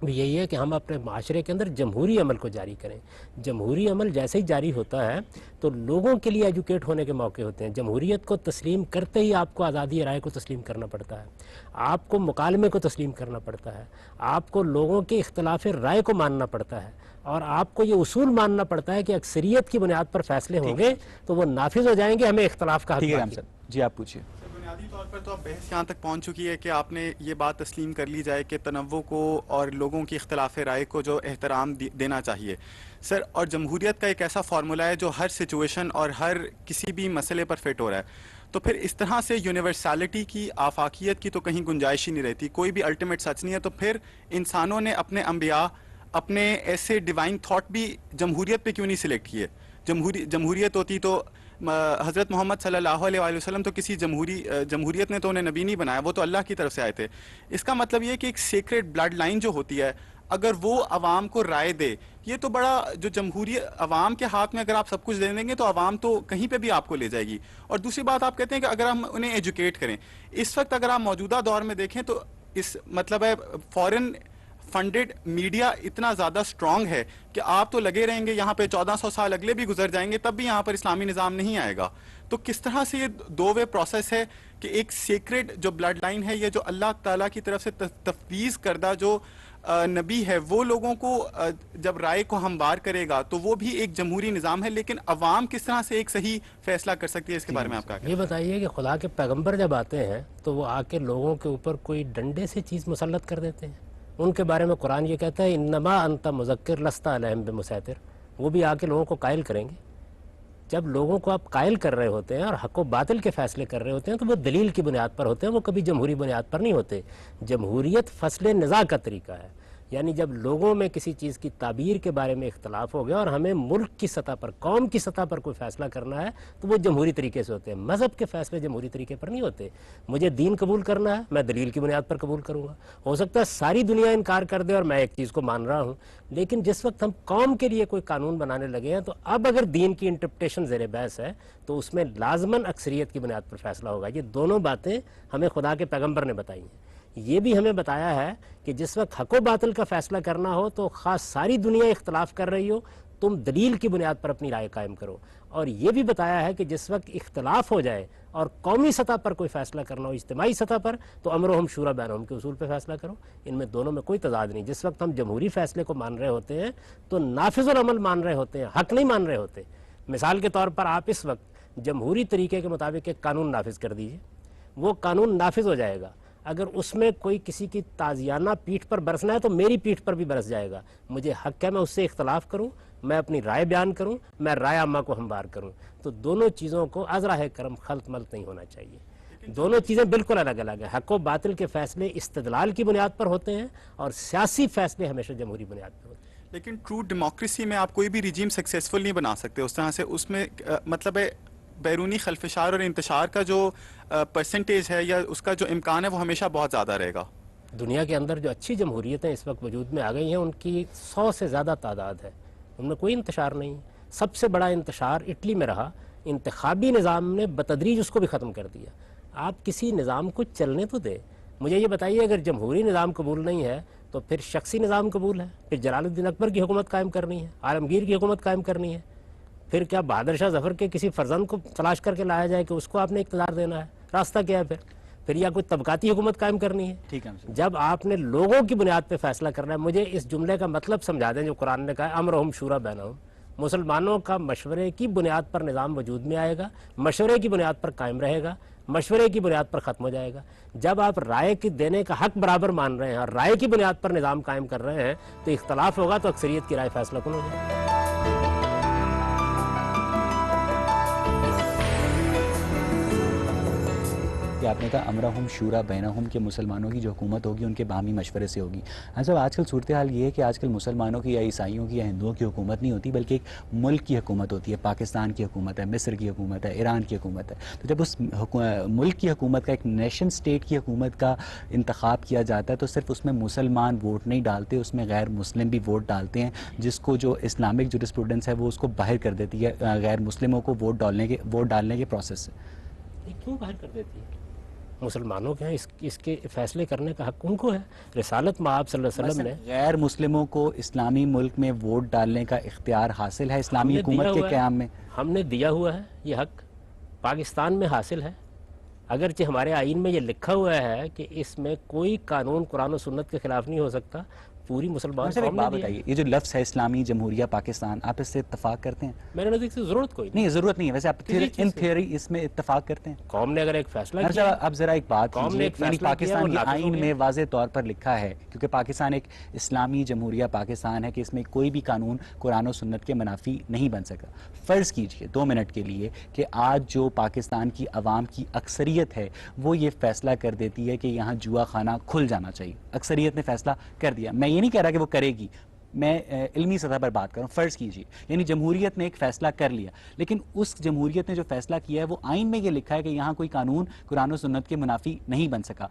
بھی یہی ہے کہ ہم اپنے معاشرے کے اندر جمہوری عمل کو جاری کریں. جمہوری عمل جیسے ہی جاری ہوتا ہے تو لوگوں کے لیے ایجوکیٹ ہونے کے موقع ہوتے ہیں. جمہوریت کو تسلیم کرتے ہی آپ کو آزادی رائے کو تسلیم کرنا پڑتا ہے، آپ کو مکالمے کو تسلیم کرنا پڑتا ہے، آپ کو لوگوں کے اختلاف رائے کو ماننا پڑتا ہے، اور آپ کو یہ اصول ماننا پڑتا ہے کہ اکثریت کی بنیاد پر فیصلے ہوں گے تو وہ نافذ ہو جائیں گے. ہمیں اختلاف کا حق ٹھیک ہے باقی. جی آپ پوچھیے. بنیادی طور پر تو اب بحث یہاں تک پہنچ چکی ہے کہ آپ نے یہ بات تسلیم کر لی جائے کہ تنوع کو اور لوگوں کی اختلاف رائے کو جو احترام دینا چاہیے سر. اور جمہوریت کا ایک ایسا فارمولا ہے جو ہر سچویشن اور ہر کسی بھی مسئلے پر فٹ ہو رہا ہے. تو پھر اس طرح سے یونیورسلٹی کی، آفاقیت کی تو کہیں گنجائش ہی نہیں رہتی. کوئی بھی الٹیمیٹ سچ نہیں ہے. تو پھر انسانوں نے اپنے انبیاء، اپنے ایسے ڈیوائن تھاٹ بھی جمہوریت پہ کیوں نہیں سلیکٹ کیے؟ جمہوریت ہوتی تو حضرت محمد صلی اللہ علیہ وآلہ وسلم تو کسی جمہوریت نے تو انہیں نبی نہیں بنایا، وہ تو اللہ کی طرف سے آئے تھے. اس کا مطلب یہ ہے کہ ایک سیکریٹ بلڈ لائن جو ہوتی ہے اگر وہ عوام کو رائے دے، یہ تو بڑا جو جمہوریت عوام کے ہاتھ میں اگر آپ سب کچھ دے دیں گے تو عوام تو کہیں پہ بھی آپ کو لے جائے گی. اور دوسری بات آپ کہتے ہیں کہ اگر ہم انہیں ایجوکیٹ کریں، اس وقت اگر آپ موجودہ دور میں دیکھیں تو اس مطلب ہے فورن فنڈڈ میڈیا اتنا زیادہ سٹرونگ ہے کہ آپ تو لگے رہیں گے یہاں پہ 1400 سال اگلے بھی گزر جائیں گے تب بھی یہاں پر اسلامی نظام نہیں آئے گا. تو کس طرح سے یہ دو وے پروسیس ہے کہ ایک سیکریٹ جو بلڈ لائن ہے، یہ جو اللہ تعالیٰ کی طرف سے تفویض کردہ جو نبی ہے وہ لوگوں کو جب رائے کو ہموار کرے گا تو وہ بھی ایک جمہوری نظام ہے، لیکن عوام کس طرح سے ایک صحیح فیصلہ کر سکتی ہے؟ اس کے بارے میں آپ کا یہ بتائیے کہ خدا کے پیغمبر جب آتے ہیں تو وہ آ کے لوگوں کے اوپر کوئی ڈنڈے سے چیز مسلط کر دیتے ہیں؟ ان کے بارے میں قرآن یہ کہتا ہے انما انت مذکر لست علیہم بمسیطر. وہ بھی آ کے لوگوں کو قائل کریں گے. جب لوگوں کو آپ قائل کر رہے ہوتے ہیں اور حق و باطل کے فیصلے کر رہے ہوتے ہیں تو وہ دلیل کی بنیاد پر ہوتے ہیں، وہ کبھی جمہوری بنیاد پر نہیں ہوتے۔ جمہوریت فصل نزاع کا طریقہ ہے، یعنی جب لوگوں میں کسی چیز کی تعبیر کے بارے میں اختلاف ہو گیا اور ہمیں ملک کی سطح پر، قوم کی سطح پر کوئی فیصلہ کرنا ہے تو وہ جمہوری طریقے سے ہوتے ہیں۔ مذہب کے فیصلے جمہوری طریقے پر نہیں ہوتے۔ مجھے دین قبول کرنا ہے، میں دلیل کی بنیاد پر قبول کروں گا۔ ہو سکتا ہے ساری دنیا انکار کر دے اور میں ایک چیز کو مان رہا ہوں، لیکن جس وقت ہم قوم کے لیے کوئی قانون بنانے لگے ہیں تو اب اگر دین کی انٹرپریٹیشن زیر بحث ہے تو اس میں لازماً اکثریت کی بنیاد پر فیصلہ ہوگا۔ یہ دونوں باتیں ہمیں خدا کے پیغمبر نے بتائی ہیں۔ یہ بھی ہمیں بتایا ہے کہ جس وقت حق و باطل کا فیصلہ کرنا ہو تو خاص ساری دنیا اختلاف کر رہی ہو، تم دلیل کی بنیاد پر اپنی رائے قائم کرو۔ اور یہ بھی بتایا ہے کہ جس وقت اختلاف ہو جائے اور قومی سطح پر کوئی فیصلہ کرنا ہو، اجتماعی سطح پر، تو امرہم شورا بینہم کے اصول پہ فیصلہ کرو۔ ان میں دونوں میں کوئی تضاد نہیں۔ جس وقت ہم جمہوری فیصلے کو مان رہے ہوتے ہیں تو نافذ العمل مان رہے ہوتے ہیں، حق نہیں مان رہے ہوتے۔ مثال کے طور پر آپ اس وقت جمہوری طریقے کے مطابق ایک قانون نافذ کر دیجئے، وہ قانون نافذ ہو جائے گا۔ اگر اس میں کوئی کسی کی تازیانہ پیٹھ پر برسنا ہے تو میری پیٹھ پر بھی برس جائے گا۔ مجھے حق ہے میں اس سے اختلاف کروں، میں اپنی رائے بیان کروں، میں رائے عامہ کو ہموار کروں۔ تو دونوں چیزوں کو از راہ کرم خلط ملط نہیں ہونا چاہیے۔ دونوں چیزیں بالکل الگ الگ ہیں۔ حق و باطل کے فیصلے استدلال کی بنیاد پر ہوتے ہیں اور سیاسی فیصلے ہمیشہ جمہوری بنیاد پر ہوتے ہیں۔ لیکن ٹرو ڈیموکریسی میں آپ کوئی بھی رجیم سکسیسفل نہیں بنا سکتے اس طرح سے۔ اس میں مطلب ہے بیرونی خلفشار اور انتشار کا جو پرسنٹیج ہے یا اس کا جو امکان ہے وہ ہمیشہ بہت زیادہ رہے گا۔ دنیا کے اندر جو اچھی جمہوریتیں اس وقت وجود میں آ گئی ہیں ان کی 100 سے زیادہ تعداد ہے، ان میں کوئی انتشار نہیں۔ سب سے بڑا انتشار اٹلی میں رہا۔ انتخابی نظام نے بتدریج اس کو بھی ختم کر دیا۔ آپ کسی نظام کو چلنے تو دے۔ مجھے یہ بتائیے اگر جمہوری نظام قبول نہیں ہے تو پھر شخصی نظام قبول ہے؟ پھر جلال الدین اکبر کی حکومت قائم کرنی ہے، عالمگیر کی حکومت قائم کرنی ہے؟ پھر کیا بہادر شاہ ظفر کے کسی فرزند کو تلاش کر کے لایا جائے کہ اس کو آپ نے اقتدار دینا ہے؟ راستہ کیا ہے پھر یا کوئی طبقاتی حکومت قائم کرنی ہے؟ ٹھیک ہے، جب آپ نے لوگوں کی بنیاد پہ فیصلہ کرنا ہے، مجھے اس جملے کا مطلب سمجھا دیں جو قرآن نے کہا ہے امرہم شورا بینہم۔ مسلمانوں کا مشورے کی بنیاد پر نظام وجود میں آئے گا، مشورے کی بنیاد پر قائم رہے گا، مشورے کی بنیاد پر ختم ہو جائے گا۔ جب آپ رائے کی دینے کا حق برابر مان رہے ہیں اور رائے کی بنیاد پر نظام قائم کر رہے ہیں تو اختلاف ہوگا تو اکثریت کی رائے فیصلہ کن ہو جائے گا۔ کہ آپ نے کہا امرہم شورا بینہم کہ مسلمانوں کی جو حکومت ہوگی ان کے باہمی مشورے سے ہوگی۔ صاحب آج کل صورتحال یہ ہے کہ آج کل مسلمانوں کی یا عیسائیوں کی یا ہندوؤں کی حکومت نہیں ہوتی بلکہ ایک ملک کی حکومت ہوتی ہے۔ پاکستان کی حکومت ہے، مصر کی حکومت ہے، ایران کی حکومت ہے۔ تو جب اس ملک کی حکومت کا، ایک نیشن سٹیٹ کی حکومت کا انتخاب کیا جاتا ہے تو صرف اس میں مسلمان ووٹ نہیں ڈالتے، اس میں غیر مسلم بھی ووٹ ڈالتے ہیں، جس کو جو اسلامک جورسپروڈنس ہے وہ اس کو باہر کر دیتی ہے غیر مسلموں کو ووٹ ڈالنے کے پروسیس سے۔ کیوں باہر کر دیتی ہے؟ مسلمانوں کے ہیں، اس کے فیصلے کرنے کا حق ان کو ہے۔ رسالت مآب صلی اللہ علیہ وسلم نے غیر مسلموں کو اسلامی ملک میں ووٹ ڈالنے کا اختیار حاصل ہے اسلامی حکومت کے قیام میں؟ ہم نے دیا ہوا ہے یہ حق، پاکستان میں حاصل ہے۔ اگرچہ ہمارے آئین میں یہ لکھا ہوا ہے کہ اس میں کوئی قانون قرآن و سنت کے خلاف نہیں ہو سکتا۔ پوری مسلمان قوم نے دیا ہے۔ یہ جو لفظ ہے اسلامی جمہوریہ پاکستان، آپ اس سے اتفاق کرتے ہیں؟ میرے نزدیک سے ضرورت کوئی نہیں، ضرورت نہیں ہے، ویسے آپ ان تھیوری اس میں اتفاق کرتے ہیں؟ قوم نے اگر ایک فیصلہ کیا، اب ذرا ایک بات کیجئے، یعنی پاکستان کے آئین میں واضح طور پر لکھا ہے، کیونکہ پاکستان ایک اسلامی جمہوریہ پاکستان ہے، کہ اس میں کوئی بھی قانون قرآن و سنت کے منافی نہیں بن سکتا۔ فرض کیجئے 2 منٹ کے لیے کہ آج جو پاکستان کی عوام کی اکثریت ہے وہ یہ فیصلہ کر دیتی ہے کہ یہاں جوا خانہ کھل جانا چاہیے، اکثریت نے فیصلہ کر دیا۔ میں یہ نہیں کہہ رہا کہ وہ کرے گی، میں علمی سطح پر بات کروں۔ فرض کیجئے یعنی جمہوریت نے ایک فیصلہ کر لیا، لیکن اس جمہوریت نے جو فیصلہ کیا ہے وہ آئین میں یہ لکھا ہے کہ یہاں کوئی قانون قرآن و سنت کے منافی نہیں بن سکتا۔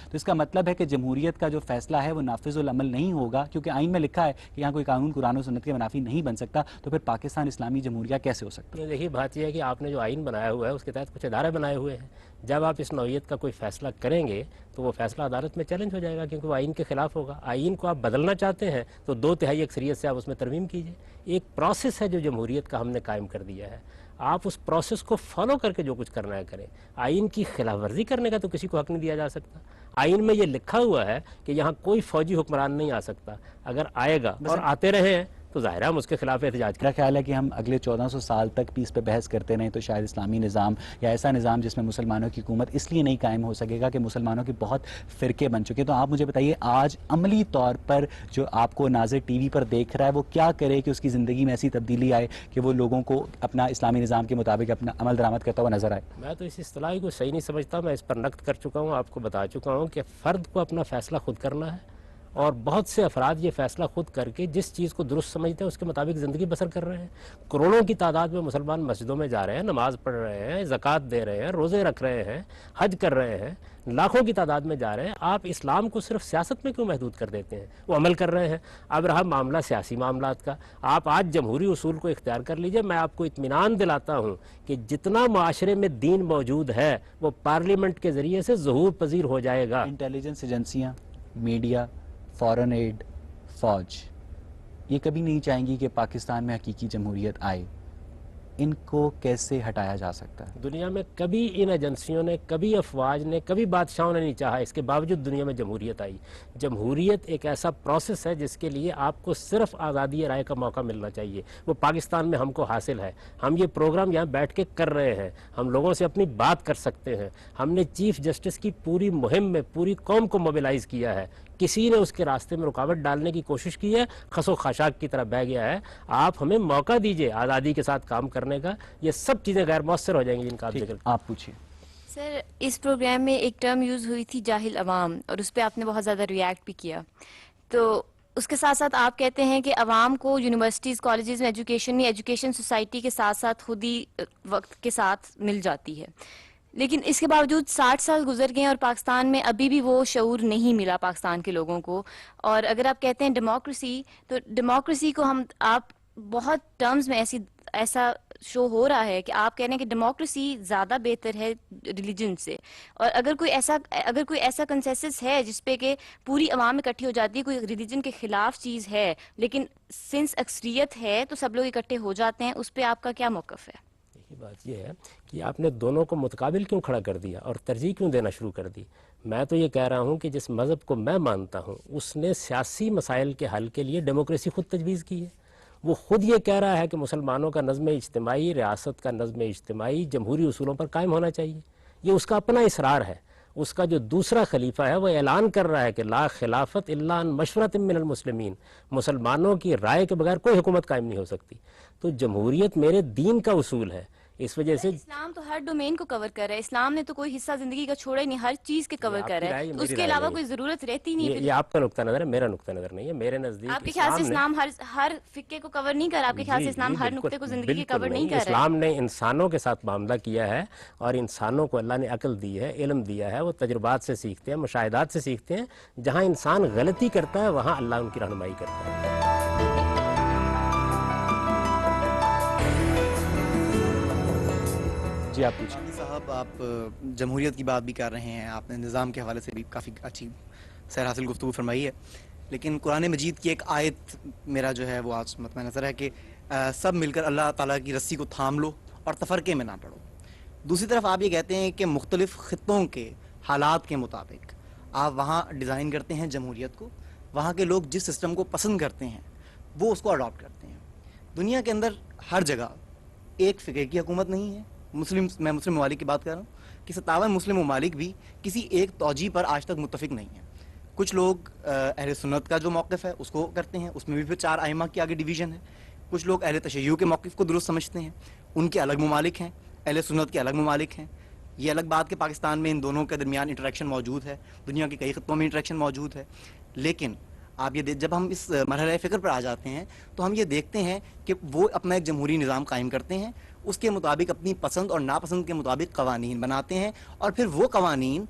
تو اس کا مطلب ہے کہ جمہوریت کا جو فیصلہ ہے وہ نافذ العمل نہیں ہوگا، کیونکہ آئین میں لکھا ہے کہ یہاں کوئی قانون قرآن و سنت کے منافی نہیں بن سکتا۔ تو پھر پاکستان اسلامی جمہوریہ کیسے ہو سکتا ہے؟ دیکھیے بات یہ ہے کہ آپ نے جو آئین بنایا ہوا ہے اس کے تحت کچھ ادارے بنائے ہوئے ہیں۔ جب آپ اس نوعیت کا کوئی فیصلہ کریں گے تو وہ فیصلہ عدالت میں چیلنج ہو جائے گا، کیونکہ وہ آئین کے خلاف ہوگا۔ آئین کو آپ بدلنا چاہتے ہیں تو 2/3 اکثریت سے آپ اس میں ترمیم کیجئے۔ ایک پروسیس ہے جو جمہوریت کا ہم نے قائم کر دیا ہے، آپ اس پروسیس کو فالو کر کے جو کچھ کرنا ہے کریں۔ آئین کی خلاف ورزی کرنے کا تو کسی کو حق نہیں دیا جا سکتا۔ آئین میں یہ لکھا ہوا ہے کہ یہاں کوئی فوجی حکمران نہیں آ سکتا، اگر آئے گا اور آتے رہے ہیں تو ظاہر ہے ہم اس کے خلاف احتجاج کریں. میرا خیال ہے کہ ہم اگلے 1400 سال تک بھی اس پہ بحث کرتے رہیں تو شاید اسلامی نظام یا ایسا نظام جس میں مسلمانوں کی حکومت اس لیے نہیں قائم ہو سکے گا کہ مسلمانوں کے بہت فرقے بن چکے. تو آپ مجھے بتائیے آج عملی طور پر جو آپ کو ناظر ٹی وی پر دیکھ رہا ہے وہ کیا کرے کہ اس کی زندگی میں ایسی تبدیلی آئے کہ وہ لوگوں کو اپنا اسلامی نظام کے مطابق اپنا عمل درآمد کرتا ہوا نظر آئے؟ میں تو اس اصطلاح کو صحیح نہیں سمجھتا. میں اس پر نقد کر چکا ہوں, آپ کو بتا چکا ہوں کہ فرد کو اپنا فیصلہ خود کرنا ہے, اور بہت سے افراد یہ فیصلہ خود کر کے جس چیز کو درست سمجھتے ہیں اس کے مطابق زندگی بسر کر رہے ہیں. کروڑوں کی تعداد میں مسلمان مسجدوں میں جا رہے ہیں, نماز پڑھ رہے ہیں, زکوٰۃ دے رہے ہیں, روزے رکھ رہے ہیں, حج کر رہے ہیں, لاکھوں کی تعداد میں جا رہے ہیں. آپ اسلام کو صرف سیاست میں کیوں محدود کر دیتے ہیں؟ وہ عمل کر رہے ہیں. اب رہا معاملہ سیاسی معاملات کا, آپ آج جمہوری اصول کو اختیار کر لیجئے. میں آپ کو اطمینان دلاتا ہوں کہ جتنا معاشرے میں دین موجود ہے وہ پارلیمنٹ کے ذریعے سے ظہور پذیر ہو جائے گا. انٹیلیجنس ایجنسیاں, میڈیا, فورن ایڈ, فوج یہ کبھی نہیں چاہیں گی کہ پاکستان میں حقیقی جمہوریت آئے. ان کو کیسے ہٹایا جا سکتا ہے؟ دنیا میں کبھی ان ایجنسیوں نے, کبھی افواج نے, کبھی بادشاہوں نے نہیں چاہا. اس کے باوجود دنیا میں جمہوریت آئی. جمہوریت ایک ایسا پروسیس ہے جس کے لیے آپ کو صرف آزادی رائے کا موقع ملنا چاہیے. وہ پاکستان میں ہم کو حاصل ہے. ہم یہ پروگرام یہاں بیٹھ کے کر رہے ہیں, ہم لوگوں سے اپنی بات کر سکتے ہیں. ہم نے چیف جسٹس کی پوری مہم میں پوری قوم کو موبیلائز کیا ہے. کسی نے اس کے راستے میں رکاوٹ ڈالنے کی کوشش کی ہے, خس و خاشاک کی طرح بہ گیا ہے. آپ ہمیں موقع دیجئے آزادی کے ساتھ کام کرنے کا. یہ سب چیزیں غیر مؤثر ہو جائیں گی جن کا آپ ذکر. آپ پوچھیے. سر, اس پروگرام میں ایک ٹرم یوز ہوئی تھی جاہل عوام, اور اس پہ آپ نے بہت زیادہ ریئیکٹ بھی کیا. تو اس کے ساتھ ساتھ آپ کہتے ہیں کہ عوام کو یونیورسٹیز, کالجز میں ایجوکیشن سوسائٹی کے ساتھ ساتھ خود ہی وقت کے ساتھ مل جاتی ہے. لیکن اس کے باوجود 60 سال گزر گئے اور پاکستان میں ابھی بھی وہ شعور نہیں ملا پاکستان کے لوگوں کو. اور اگر آپ کہتے ہیں ڈیموکریسی, تو ڈیموکریسی کو آپ بہت ٹرمز میں ایسا شو ہو رہا ہے کہ آپ کہہ رہے ہیں کہ ڈیموکریسی زیادہ بہتر ہے ریلیجن سے. اور اگر کوئی ایسا کنسنسس ہے جس پہ کہ پوری عوام اکٹھی ہو جاتی ہے, کوئی ریلیجن کے خلاف چیز ہے, لیکن سنس اکثریت ہے تو سب لوگ اکٹھے ہو جاتے ہیں, اس پہ آپ کا کیا موقف ہے؟ بات یہ ہے کہ آپ نے دونوں کو متقابل کیوں کھڑا کر دیا اور ترجیح کیوں دینا شروع کر دی. میں تو یہ کہہ رہا ہوں کہ جس مذہب کو میں مانتا ہوں اس نے سیاسی مسائل کے حل کے لیے ڈیموکریسی خود تجویز کی ہے. وہ خود یہ کہہ رہا ہے کہ مسلمانوں کا نظم اجتماعی, ریاست کا نظم اجتماعی جمہوری اصولوں پر قائم ہونا چاہیے. یہ اس کا اپنا اصرار ہے. اس کا جو دوسرا خلیفہ ہے وہ اعلان کر رہا ہے کہ لا خلافت الا عن مشورۃ من المسلمین, مسلمانوں کی رائے کے بغیر کوئی حکومت قائم نہیں ہو سکتی. تو جمہوریت میرے دین کا اصول ہے. اس وجہ سے اسلام تو ہر ڈومین کو کور کر رہا ہے. اسلام نے تو کوئی حصہ زندگی کا چھوڑا ہی نہیں, ہر چیز کے کور کر رہا ہے. اس کے علاوہ کوئی ضرورت رہتی نہیں. یہ آپ کا نقطہ نظر ہے, میرا نقطہ نظر نہیں ہے. میرے نزدیک آپ کے خیال سے اسلام ہر فقے کو کور نہیں کر رہا. آپ کے خیال سے اسلام ہر نقطے کو زندگی کے کور نہیں کر رہا ہے. اسلام نے انسانوں کے ساتھ معاملہ کیا ہے, اور انسانوں کو اللہ نے عقل دی ہے, علم دیا ہے. وہ تجربات سے سیکھتے ہیں, مشاہدات سے سیکھتے ہیں. جہاں انسان غلطی کرتا ہے وہاں اللہ ان کی رہنمائی کرتا ہے. جی آپ پوچھیں. صاحب, آپ جمہوریت کی بات بھی کر رہے ہیں, آپ نے نظام کے حوالے سے بھی کافی اچھی سیر حاصل گفتگو فرمائی ہے. لیکن قرآن مجید کی ایک آیت میرا جو ہے وہ آج مطمئن نظر ہے کہ سب مل کر اللہ تعالیٰ کی رسی کو تھام لو اور تفرقے میں نہ پڑو. دوسری طرف آپ یہ کہتے ہیں کہ مختلف خطوں کے حالات کے مطابق آپ وہاں ڈیزائن کرتے ہیں جمہوریت کو. وہاں کے لوگ جس سسٹم کو پسند کرتے ہیں وہ اس کو اڈاپٹ کرتے ہیں. دنیا کے اندر ہر جگہ ایک فقہ کی حکومت نہیں ہے. میں مسلم ممالک کی بات کر رہا ہوں کہ 57 مسلم ممالک بھی کسی ایک توجیہ پر آج تک متفق نہیں ہیں. کچھ لوگ اہل سنت کا جو موقف ہے اس کو کرتے ہیں, اس میں بھی پھر 4 ائمہ کی آگے ڈویژن ہے. کچھ لوگ اہل تشیع کے موقف کو درست سمجھتے ہیں, ان کے الگ ممالک ہیں, اہل سنت کے الگ ممالک ہیں. یہ الگ بات کہ پاکستان میں ان دونوں کے درمیان انٹریکشن موجود ہے, دنیا کے کئی خطوں میں انٹریکشن موجود ہے. لیکن آپ یہ جب ہم اس مرحلہ فکر پر آ جاتے ہیں تو ہم یہ دیکھتے ہیں کہ وہ اپنا ایک جمہوری نظام قائم کرتے ہیں, اس کے مطابق اپنی پسند اور ناپسند کے مطابق قوانین بناتے ہیں, اور پھر وہ قوانین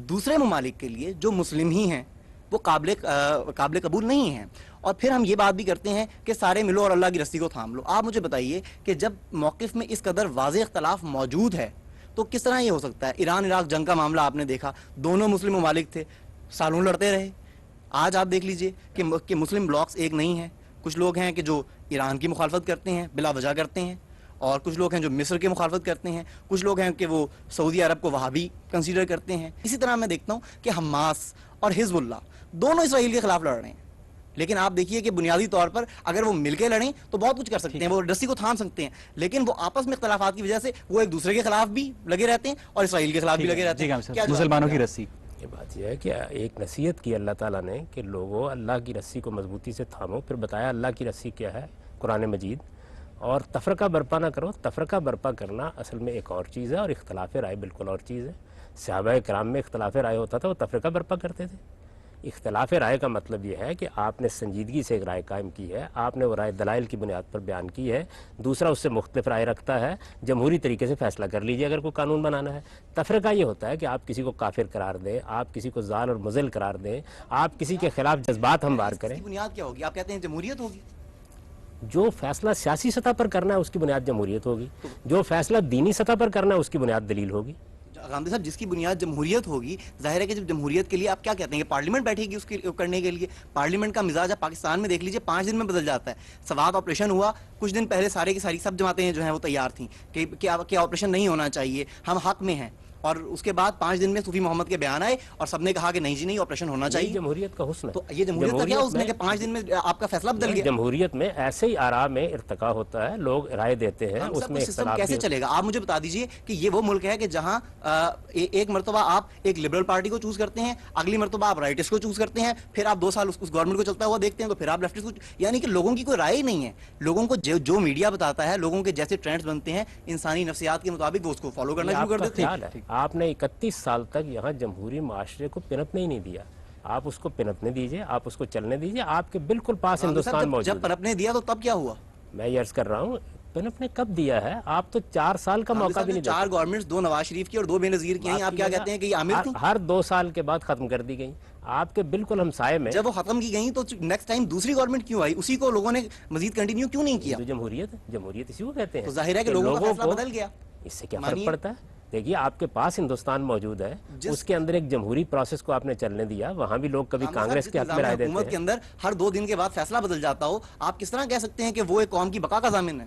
دوسرے ممالک کے لیے جو مسلم ہی ہیں وہ قابل قبول نہیں ہیں. اور پھر ہم یہ بات بھی کرتے ہیں کہ سارے ملو اور اللہ کی رسی کو تھام لو. آپ مجھے بتائیے کہ جب موقف میں اس قدر واضح اختلاف موجود ہے تو کس طرح یہ ہو سکتا ہے؟ ایران عراق جنگ کا معاملہ آپ نے دیکھا, دونوں مسلم ممالک تھے, سالوں لڑتے رہے. آج آپ دیکھ لیجئے کہ مسلم بلاکس ایک نہیں ہیں. کچھ لوگ ہیں کہ جو ایران کی مخالفت کرتے ہیں, بلا وجہ کرتے ہیں, اور کچھ لوگ ہیں جو مصر کی مخالفت کرتے ہیں, کچھ لوگ ہیں کہ وہ سعودی عرب کو وہابی کنسیڈر کرتے ہیں. اسی طرح میں دیکھتا ہوں کہ حماس اور حزب اللہ دونوں اسرائیل کے خلاف لڑ رہے ہیں, لیکن آپ دیکھیے کہ بنیادی طور پر اگر وہ مل کے لڑیں تو بہت کچھ کر سکتے ہیں, وہ رسی کو تھام سکتے ہیں, لیکن وہ آپس میں اختلافات کی وجہ سے وہ ایک دوسرے کے خلاف بھی لگے رہتے ہیں اور اسرائیل کے خلاف بھی لگے رہتے ہیں. مسلمانوں کی رسی, یہ بات یہ ہے کہ ایک نصیحت کی اللہ تعالیٰ نے کہ لوگوں اللہ کی رسی کو مضبوطی سے تھامو, پھر بتایا اللہ کی رسی کیا ہے, قرآن مجید, اور تفرقہ برپا نہ کرو. تفرقہ برپا کرنا اصل میں ایک اور چیز ہے اور اختلاف رائے بالکل اور چیز ہے. صحابہ کرام میں اختلاف رائے ہوتا تھا, وہ تفرقہ برپا کرتے تھے. اختلاف رائے کا مطلب یہ ہے کہ آپ نے سنجیدگی سے ایک رائے قائم کی ہے, آپ نے وہ رائے دلائل کی بنیاد پر بیان کی ہے, دوسرا اس سے مختلف رائے رکھتا ہے, جمہوری طریقے سے فیصلہ کر لیجئے اگر کوئی قانون بنانا ہے. تفرقہ یہ ہوتا ہے کہ آپ کسی کو کافر قرار دیں, آپ کسی کو ضال اور مضل قرار دیں, آپ کسی کے خلاف جذبات ہموار کریں. بنیاد کیا ہوگی؟ آپ کہتے ہیں جمہوریت ہوگی. جو فیصلہ سیاسی سطح پر کرنا ہے اس کی بنیاد جمہوریت ہوگی, جو فیصلہ دینی سطح پر کرنا ہے اس کی بنیاد دلیل ہوگی. غامدی صاحب, جس کی بنیاد جمہوریت ہوگی, ظاہر ہے کہ جب جمہوریت کے لیے آپ کیا کہتے ہیں کہ پارلیمنٹ بیٹھے گی اس کے کرنے کے لیے. پارلیمنٹ کا مزاج آپ پاکستان میں دیکھ لیجئے 5 دن میں بدل جاتا ہے. سوات آپریشن ہوا, کچھ دن پہلے سارے کی ساری سب جماعتیں جو ہیں وہ تیار تھیں کہ آپریشن نہیں ہونا چاہیے, ہم حق میں ہیں, اور اس کے بعد 5 دن میں صوفی محمد کے بیان آئے اور سب نے کہا کہ نہیں جی نہیں, آپریشن ہونا چاہیے. جمہوریت کا حسن ہے. تو یہ جمہوریت کا کیا حسن ہے کہ 5 دن میں آپ کا فیصلہ بدل گیا؟ جمہوریت میں ایسے ہی آراء میں ارتقاء ہوتا ہے, لوگ رائے دیتے ہیں, اس میں سسٹم کیسے چلے گا؟ آپ مجھے بتا دیجئے کہ یہ وہ ملک ہے کہ جہاں ایک مرتبہ آپ ایک لبرل پارٹی کو چوز کرتے ہیں, اگلی مرتبہ آپ رائٹس کو چوز کرتے ہیں, پھر آپ 2 سال اس گورنمنٹ کو چلتا ہوا دیکھتے ہیں, تو پھر آپ لیفٹس کو, یعنی کہ لوگوں کی کوئی رائے ہی نہیں ہے. لوگوں کو جو میڈیا بتاتا ہے, لوگوں کے جیسے ٹرینڈز بنتے ہیں انسانی نفسیات کے مطابق, وہ اس کو فالو کرنا شروع کر دیتے ہیں. آپ نے 31 سال تک یہاں جمہوری معاشرے کو پنپنے ہی نہیں دیا. آپ اس کو پنپنے دیجئے, آپ اس کو چلنے دیجئے. آپ کے بالکل پاس ہندوستان موجود ہے. جب پنپنے دیا تو تب کیا ہوا؟ میں یہ عرض کر رہا ہوں, پنپنے کب دیا ہے؟ آپ تو 4 سال کا موقع بھی نہیں دیتے. 4 گورنمنٹس, 2 نواز شریف کی اور 2 بے نظیر کی ہیں, آپ کیا کہتے ہیں کہ یہ عامر تھیں؟ ہر 2 سال کے بعد ختم کر دی گئیں. آپ کے بالکل ہمسائے میں جب وہ ختم کی گئیں تو نیکسٹ ٹائم دوسری گورنمنٹ کیوں آئی؟ اسی کو لوگوں نے مزید کنٹینیو کیوں نہیں کیا؟ جمہوریت اسی کو کہتے ہیں. تو ظاہر ہے کہ لوگوں کا فیصلہ بدل گیا. اس سے کیا فرق پڑتا ہے؟ دیکھیے, آپ کے پاس ہندوستان موجود ہے, اس کے اندر ایک جمہوری پروسیس کو آپ نے چلنے دیا. وہاں بھی لوگ کبھی کانگریس کے حق میں رائے دیتے ہیں. حکومت کے اندر ہر 2 دن کے بعد فیصلہ بدل جاتا ہو, آپ کس طرح کہہ سکتے ہیں کہ وہ ایک قوم کی بقا کا ضامن ہے؟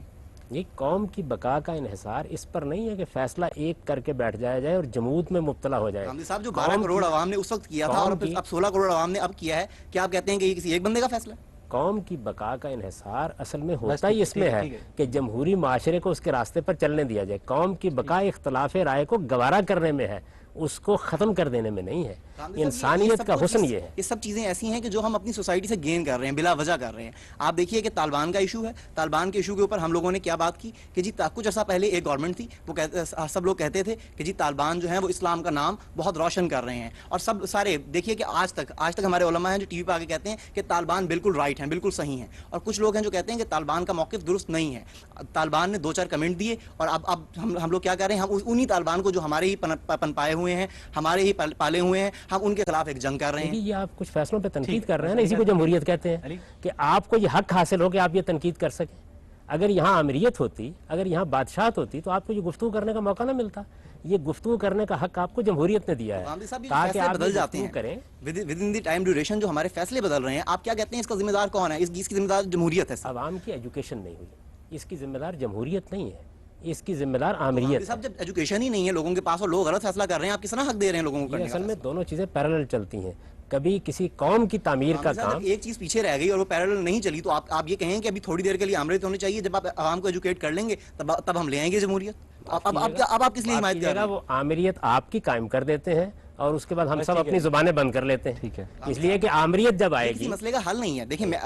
یہ قوم کی بقا کا انحصار اس پر نہیں ہے کہ فیصلہ ایک کر کے بیٹھ جایا جائے اور جمود میں مبتلا ہو جائے. غامدی صاحب, جو 12 کروڑ عوام نے اس وقت کیا تھا اور اب 16 کروڑ عوام نے اب کیا ہے, کیا آپ کہتے ہیں کہ یہ کسی ایک بندے کا فیصلہ ہے؟ قوم کی بقا کا انحصار اصل میں ہوتا ہی اس میں ہے کہ جمہوری معاشرے کو اس کے راستے پر چلنے دیا جائے. قوم کی بقا اختلاف رائے کو گوارا کرنے میں ہے, اس کو ختم کر دینے میں نہیں ہے. انسانیت کا حسن یہ ہے. یہ سب چیزیں ایسی ہیں کہ جو ہم اپنی سوسائٹی سے گین کر رہے ہیں, بلا وجہ کر رہے ہیں. آپ دیکھیے کہ طالبان کا ایشو ہے, طالبان کے ایشو کے اوپر ہم لوگوں نے کیا بات کی کہ جی کچھ عرصہ پہلے ایک گورنمنٹ تھی, وہ سب لوگ کہتے تھے کہ جی طالبان جو ہیں وہ اسلام کا نام بہت روشن کر رہے ہیں, اور سب سارے دیکھیے کہ آج تک ہمارے علماء ہیں جو ٹی وی پہ آگے کہتے ہیں کہ طالبان بالکل رائٹ ہیں, بالکل صحیح ہیں, اور کچھ لوگ ہیں جو کہتے ہیں کہ طالبان کا موقف درست نہیں ہے. طالبان نے 2-4 کمنٹ دیے, اور اب ہم لوگ کیا کر رہے ہیں, ہم انہی طالبان کو جو ہمارے ہی پن پائے ہوئے ہیں, ہمارے ہی پالے ہوئے ہیں, ہم ان کے خلاف ایک جنگ کر رہے ہیں. یہ آپ کچھ فیصلوں پہ تنقید کر رہے ہیں نا, اسی کو جمہوریت کہتے ہیں کہ آپ کو یہ حق حاصل ہو کہ آپ یہ تنقید کر سکیں. اگر یہاں امریت ہوتی, اگر یہاں بادشاہت ہوتی تو آپ کو یہ گفتگو کرنے کا موقع نہ ملتا. یہ گفتگو کرنے کا حق آپ کو جمہوریت نے دیا ہے تاکہ آپ بدل جاتے ہیں کریں with in the time duration. جو ہمارے فیصلے بدل رہے ہیں, آپ کیا کہتے ہیں اس کا ذمہ دار کون ہے؟ اس کی ذمہ دار جمہوریت ہے. عوام کی ایجوکیشن نہیں ہوئی, اس کی ذمہ دار جمہوریت نہیں ہے, اس کی ذمہ دار آمریت. صاحب, جب ایجوکیشن ہی نہیں ہے لوگوں کے پاس اور لوگ غلط فیصلہ کر رہے ہیں, آپ کس طرح حق دے رہے ہیں لوگوں کو؟ اصل میں دونوں چیزیں پیرالل چلتی ہیں. کبھی کسی قوم کی تعمیر کا کام, ایک چیز پیچھے رہ گئی اور وہ پیرالل نہیں چلی, تو آپ یہ کہیں کہ ابھی تھوڑی دیر کے لیے آمریت ہونی چاہیے. جب آپ عوام کو ایجوکیٹ کر لیں گے تب ہم لے آئیں گے جمہوریت. اب آپ کس لیے حمایت کر رہے ہیں؟ وہ آمریت آپ کی قائم کر دیتے ہیں اور اس کے بعد ہم سب اپنی زبانیں بند کر لیتے ہیں. ٹھیک ہے, اس لیے کہ آمریت جب آئے گی, مسئلے کا حل نہیں ہے. دیکھیں, میں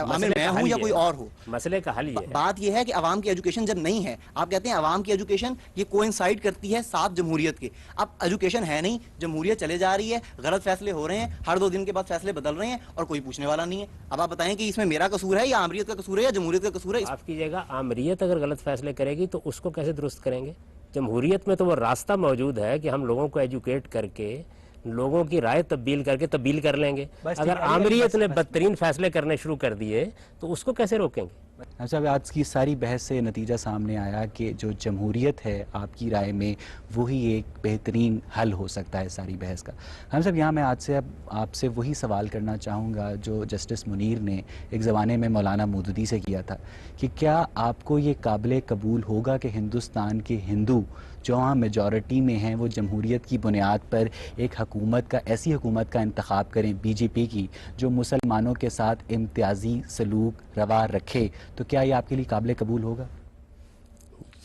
ہوں یا کوئی اور ہو, مسئلے کا حل یہ ہے. بات یہ ہے کہ عوام کی ایجوکیشن جب نہیں ہے, آپ کہتے ہیں عوام کی ایجوکیشن یہ کوئنسائڈ کرتی ہے ساتھ جمہوریت کے. اب ایجوکیشن ہے نہیں, جمہوریت چلے جا رہی ہے, غلط فیصلے ہو رہے ہیں, ہر 2 دن کے بعد فیصلے بدل رہے ہیں اور کوئی پوچھنے والا نہیں ہے. اب آپ بتائیں کہ اس میں میرا قصور ہے یا آمریت کا قصور ہے یا جمہوریت کا قصور ہے؟ آپ کی جگہ آمریت اگر غلط فیصلے کرے گی تو اس کو کیسے درست کریں گے؟ جمہوریت میں تو وہ راستہ موجود ہے کہ ہم لوگوں کو ایجوکیٹ کر کے, لوگوں کی رائے تبدیل کر کے تبدیل کر لیں گے. اگر آمریت نے بدترین فیصلے کرنے شروع کر دیے تو اس کو کیسے روکیں گے؟ اچھا, آج کی ساری بحث سے نتیجہ سامنے آیا کہ جو جمہوریت ہے آپ کی رائے میں وہی ایک بہترین حل ہو سکتا ہے ساری بحث کا. ہم سب یہاں میں آج سے اب آپ سے وہی سوال کرنا چاہوں گا جو جسٹس منیر نے ایک زمانے میں مولانا مودودی سے کیا تھا کہ کیا آپ کو یہ قابل قبول ہوگا کہ ہندوستان کے ہندو جو وہاں میجورٹی میں ہیں وہ جمہوریت کی بنیاد پر ایک حکومت کا ایسی حکومت کا انتخاب کریں BJP کی جو مسلمانوں کے ساتھ امتیازی سلوک روا رکھے، تو کیا یہ آپ کے لیے قابل قبول ہوگا؟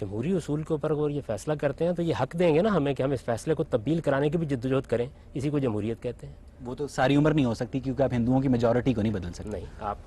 جمہوری اصول کے اوپر اگر یہ فیصلہ کرتے ہیں تو یہ حق دیں گے نا ہمیں کہ ہم اس فیصلے کو تبدیل کرانے کی بھی جدوجہد کریں، اسی کو جمہوریت کہتے ہیں۔ وہ تو ساری عمر نہیں ہو سکتی کیونکہ آپ ہندوؤں کی میجورٹی کو نہیں بدل سکتے۔ نہیں،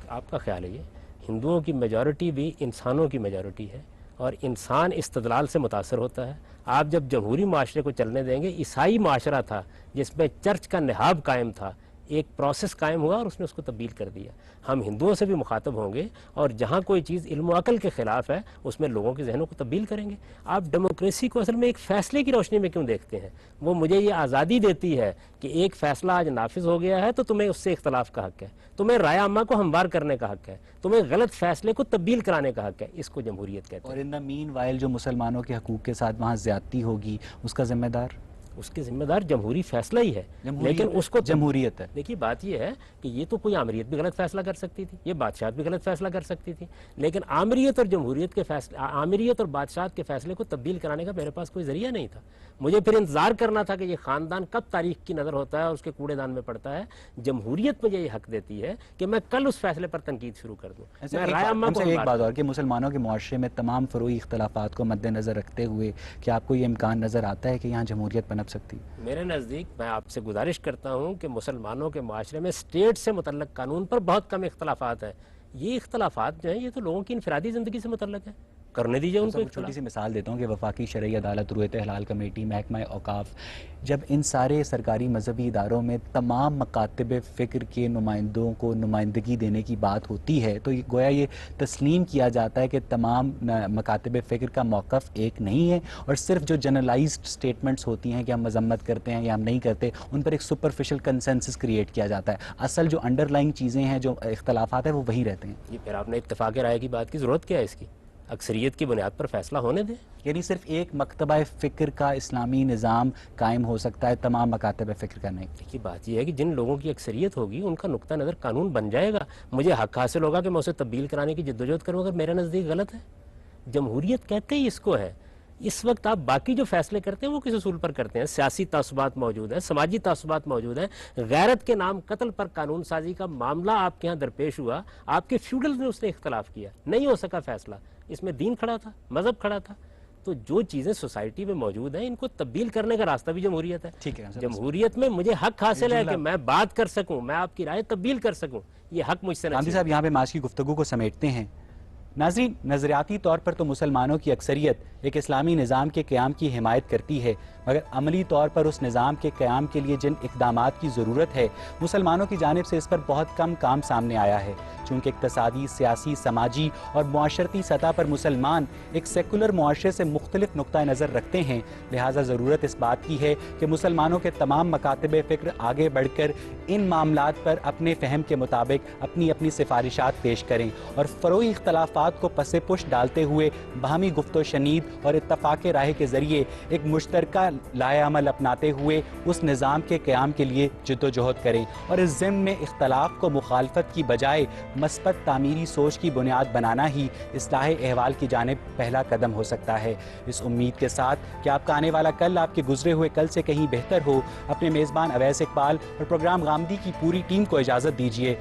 آپ کا خیال ہے یہ ہندوؤں کی میجورٹی بھی انسانوں کی میجورٹی ہے اور انسان استدلال سے متاثر ہوتا ہے۔ آپ جب جمہوری معاشرے کو چلنے دیں گے، عیسائی معاشرہ تھا جس میں چرچ کا نہاب قائم تھا، ایک پروسیس قائم ہوا اور اس نے اس کو تبدیل کر دیا۔ ہم ہندوؤں سے بھی مخاطب ہوں گے اور جہاں کوئی چیز علم و عقل کے خلاف ہے اس میں لوگوں کے ذہنوں کو تبدیل کریں گے۔ آپ ڈیموکریسی کو اصل میں ایک فیصلے کی روشنی میں کیوں دیکھتے ہیں؟ وہ مجھے یہ آزادی دیتی ہے کہ ایک فیصلہ آج نافذ ہو گیا ہے تو تمہیں اس سے اختلاف کا حق ہے، تمہیں رائے عامہ کو ہموار کرنے کا حق ہے، تمہیں غلط فیصلے کو تبدیل کرانے کا حق ہے۔ اس کو جمہوریت کہتے ہیں۔ اور ان دا مین وائل جو مسلمانوں کے حقوق کے ساتھ وہاں زیادتی ہوگی اس کا ذمہ دار اس کے ذمہ دار جمہوری فیصلہ ہی ہے، لیکن اس کو جمہوریت ہے۔ دیکھیے بات یہ ہے کہ یہ تو کوئی آمریت بھی غلط فیصلہ کر سکتی تھی، یہ بادشاہت بھی غلط فیصلہ کر سکتی تھی، لیکن آمریت اور جمہوریت کے فیصلے، آمریت اور بادشاہت کے فیصلے کو تبدیل کرانے کا میرے پاس کوئی ذریعہ نہیں تھا۔ مجھے پھر انتظار کرنا تھا کہ یہ خاندان کب تاریخ کی نظر ہوتا ہے اور اس کے کوڑے دان میں پڑتا ہے۔ جمہوریت مجھے یہ حق دیتی ہے کہ میں کل اس فیصلے پر تنقید شروع کر دوں۔ میں رائے عامہ کو ایک بات اور کہ مسلمانوں کے معاشرے میں تمام فروعی اختلافات کو مد نظر رکھتے ہوئے کیا آپ کو یہ امکان نظر آتا ہے کہ یہاں جمہوریت پنپ سکتی؟ میرے نزدیک میں آپ سے گزارش کرتا ہوں کہ مسلمانوں کے معاشرے میں اسٹیٹ سے متعلق قانون پر بہت کم اختلافات ہیں۔ یہ اختلافات جو ہیں یہ تو لوگوں کی انفرادی زندگی سے متعلق ہیں، کرنے دیجئے ان کو۔ ایک چھوٹی سی مثال دیتا ہوں کہ وفاقی شرعی عدالت، رویت ہلال کمیٹی، محکمہ اوقاف، جب ان سارے سرکاری مذہبی اداروں میں تمام مکاتب فکر کے نمائندوں کو نمائندگی دینے کی بات ہوتی ہے تو گویا یہ تسلیم کیا جاتا ہے کہ تمام مکاتب فکر کا موقف ایک نہیں ہے اور صرف جو جنرلائزڈ سٹیٹمنٹس ہوتی ہیں کہ ہم مذمت کرتے ہیں یا ہم نہیں کرتے ان پر ایک سپرفیشل کنسنسس کریٹ کیا جاتا ہے۔ اصل جو انڈر لائنگ چیزیں ہیں، جو اختلافات ہیں، وہ وہی رہتے ہیں۔ یہ پھر آپ نے اتفاق رائے کی بات کی ضرورت کیا ہے؟ اس کی اکثریت کی بنیاد پر فیصلہ ہونے دیں۔ یعنی صرف ایک مکتبہ فکر کا اسلامی نظام قائم ہو سکتا ہے، تمام مکاتب فکر کا نہیں۔ دیکھیے بات یہ ہے کہ جن لوگوں کی اکثریت ہوگی ان کا نقطہ نظر قانون بن جائے گا، مجھے حق حاصل ہوگا کہ میں اسے تبدیل کرانے کی جدوجہد کروں اگر میرے نزدیک غلط ہے۔ جمہوریت کہتے ہی اس کو ہے۔ اس وقت آپ باقی جو فیصلے کرتے ہیں وہ کس اصول پر کرتے ہیں؟ سیاسی تعصبات موجود ہیں، سماجی تعصبات موجود ہیں، غیرت کے نام قتل پر قانون سازی کا معاملہ آپ کے ہاں درپیش ہوا، آپ کے فیوڈل نے اس نے اختلاف کیا، نہیں ہو سکا فیصلہ، اس میں دین کھڑا تھا، مذہب کھڑا تھا۔ تو جو چیزیں سوسائٹی میں موجود ہیں ان کو تبدیل کرنے کا راستہ بھی جمہوریت ہے۔ جمہوریت میں مجھے حق حاصل ہے کہ میں بات کر سکوں، میں آپ کی رائے تبدیل کر سکوں، یہ حق مجھ سے نہیں۔ گاندھی صاحب یہاں پہ آج کی گفتگو کو سمیٹتے ہیں۔ ناظرین، نظریاتی طور پر تو مسلمانوں کی اکثریت ایک اسلامی نظام کے قیام کی حمایت کرتی ہے، مگر عملی طور پر اس نظام کے قیام کے لیے جن اقدامات کی ضرورت ہے مسلمانوں کی جانب سے اس پر بہت کم کام سامنے آیا ہے۔ چونکہ اقتصادی، سیاسی، سماجی اور معاشرتی سطح پر مسلمان ایک سیکولر معاشرے سے مختلف نقطہ نظر رکھتے ہیں، لہٰذا ضرورت اس بات کی ہے کہ مسلمانوں کے تمام مکاتب فکر آگے بڑھ کر ان معاملات پر اپنے فہم کے مطابق اپنی سفارشات پیش کریں اور فروعی اختلافات کو پس پش ڈالتے ہوئے باہمی گفت و شنید اور اتفاق رائے کے ذریعے ایک مشترکہ لائحہ عمل اپناتے ہوئے اس نظام کے قیام کے لیے جدوجہد کریں اور اس ضمن میں اختلاف کو مخالفت کی بجائے مثبت تعمیری سوچ کی بنیاد بنانا ہی اصلاح احوال کی جانب پہلا قدم ہو سکتا ہے۔ اس امید کے ساتھ کہ آپ کا آنے والا کل آپ کے گزرے ہوئے کل سے کہیں بہتر ہو، اپنے میزبان اویس اقبال اور پروگرام غامدی کی پوری ٹیم کو اجازت دیجیے۔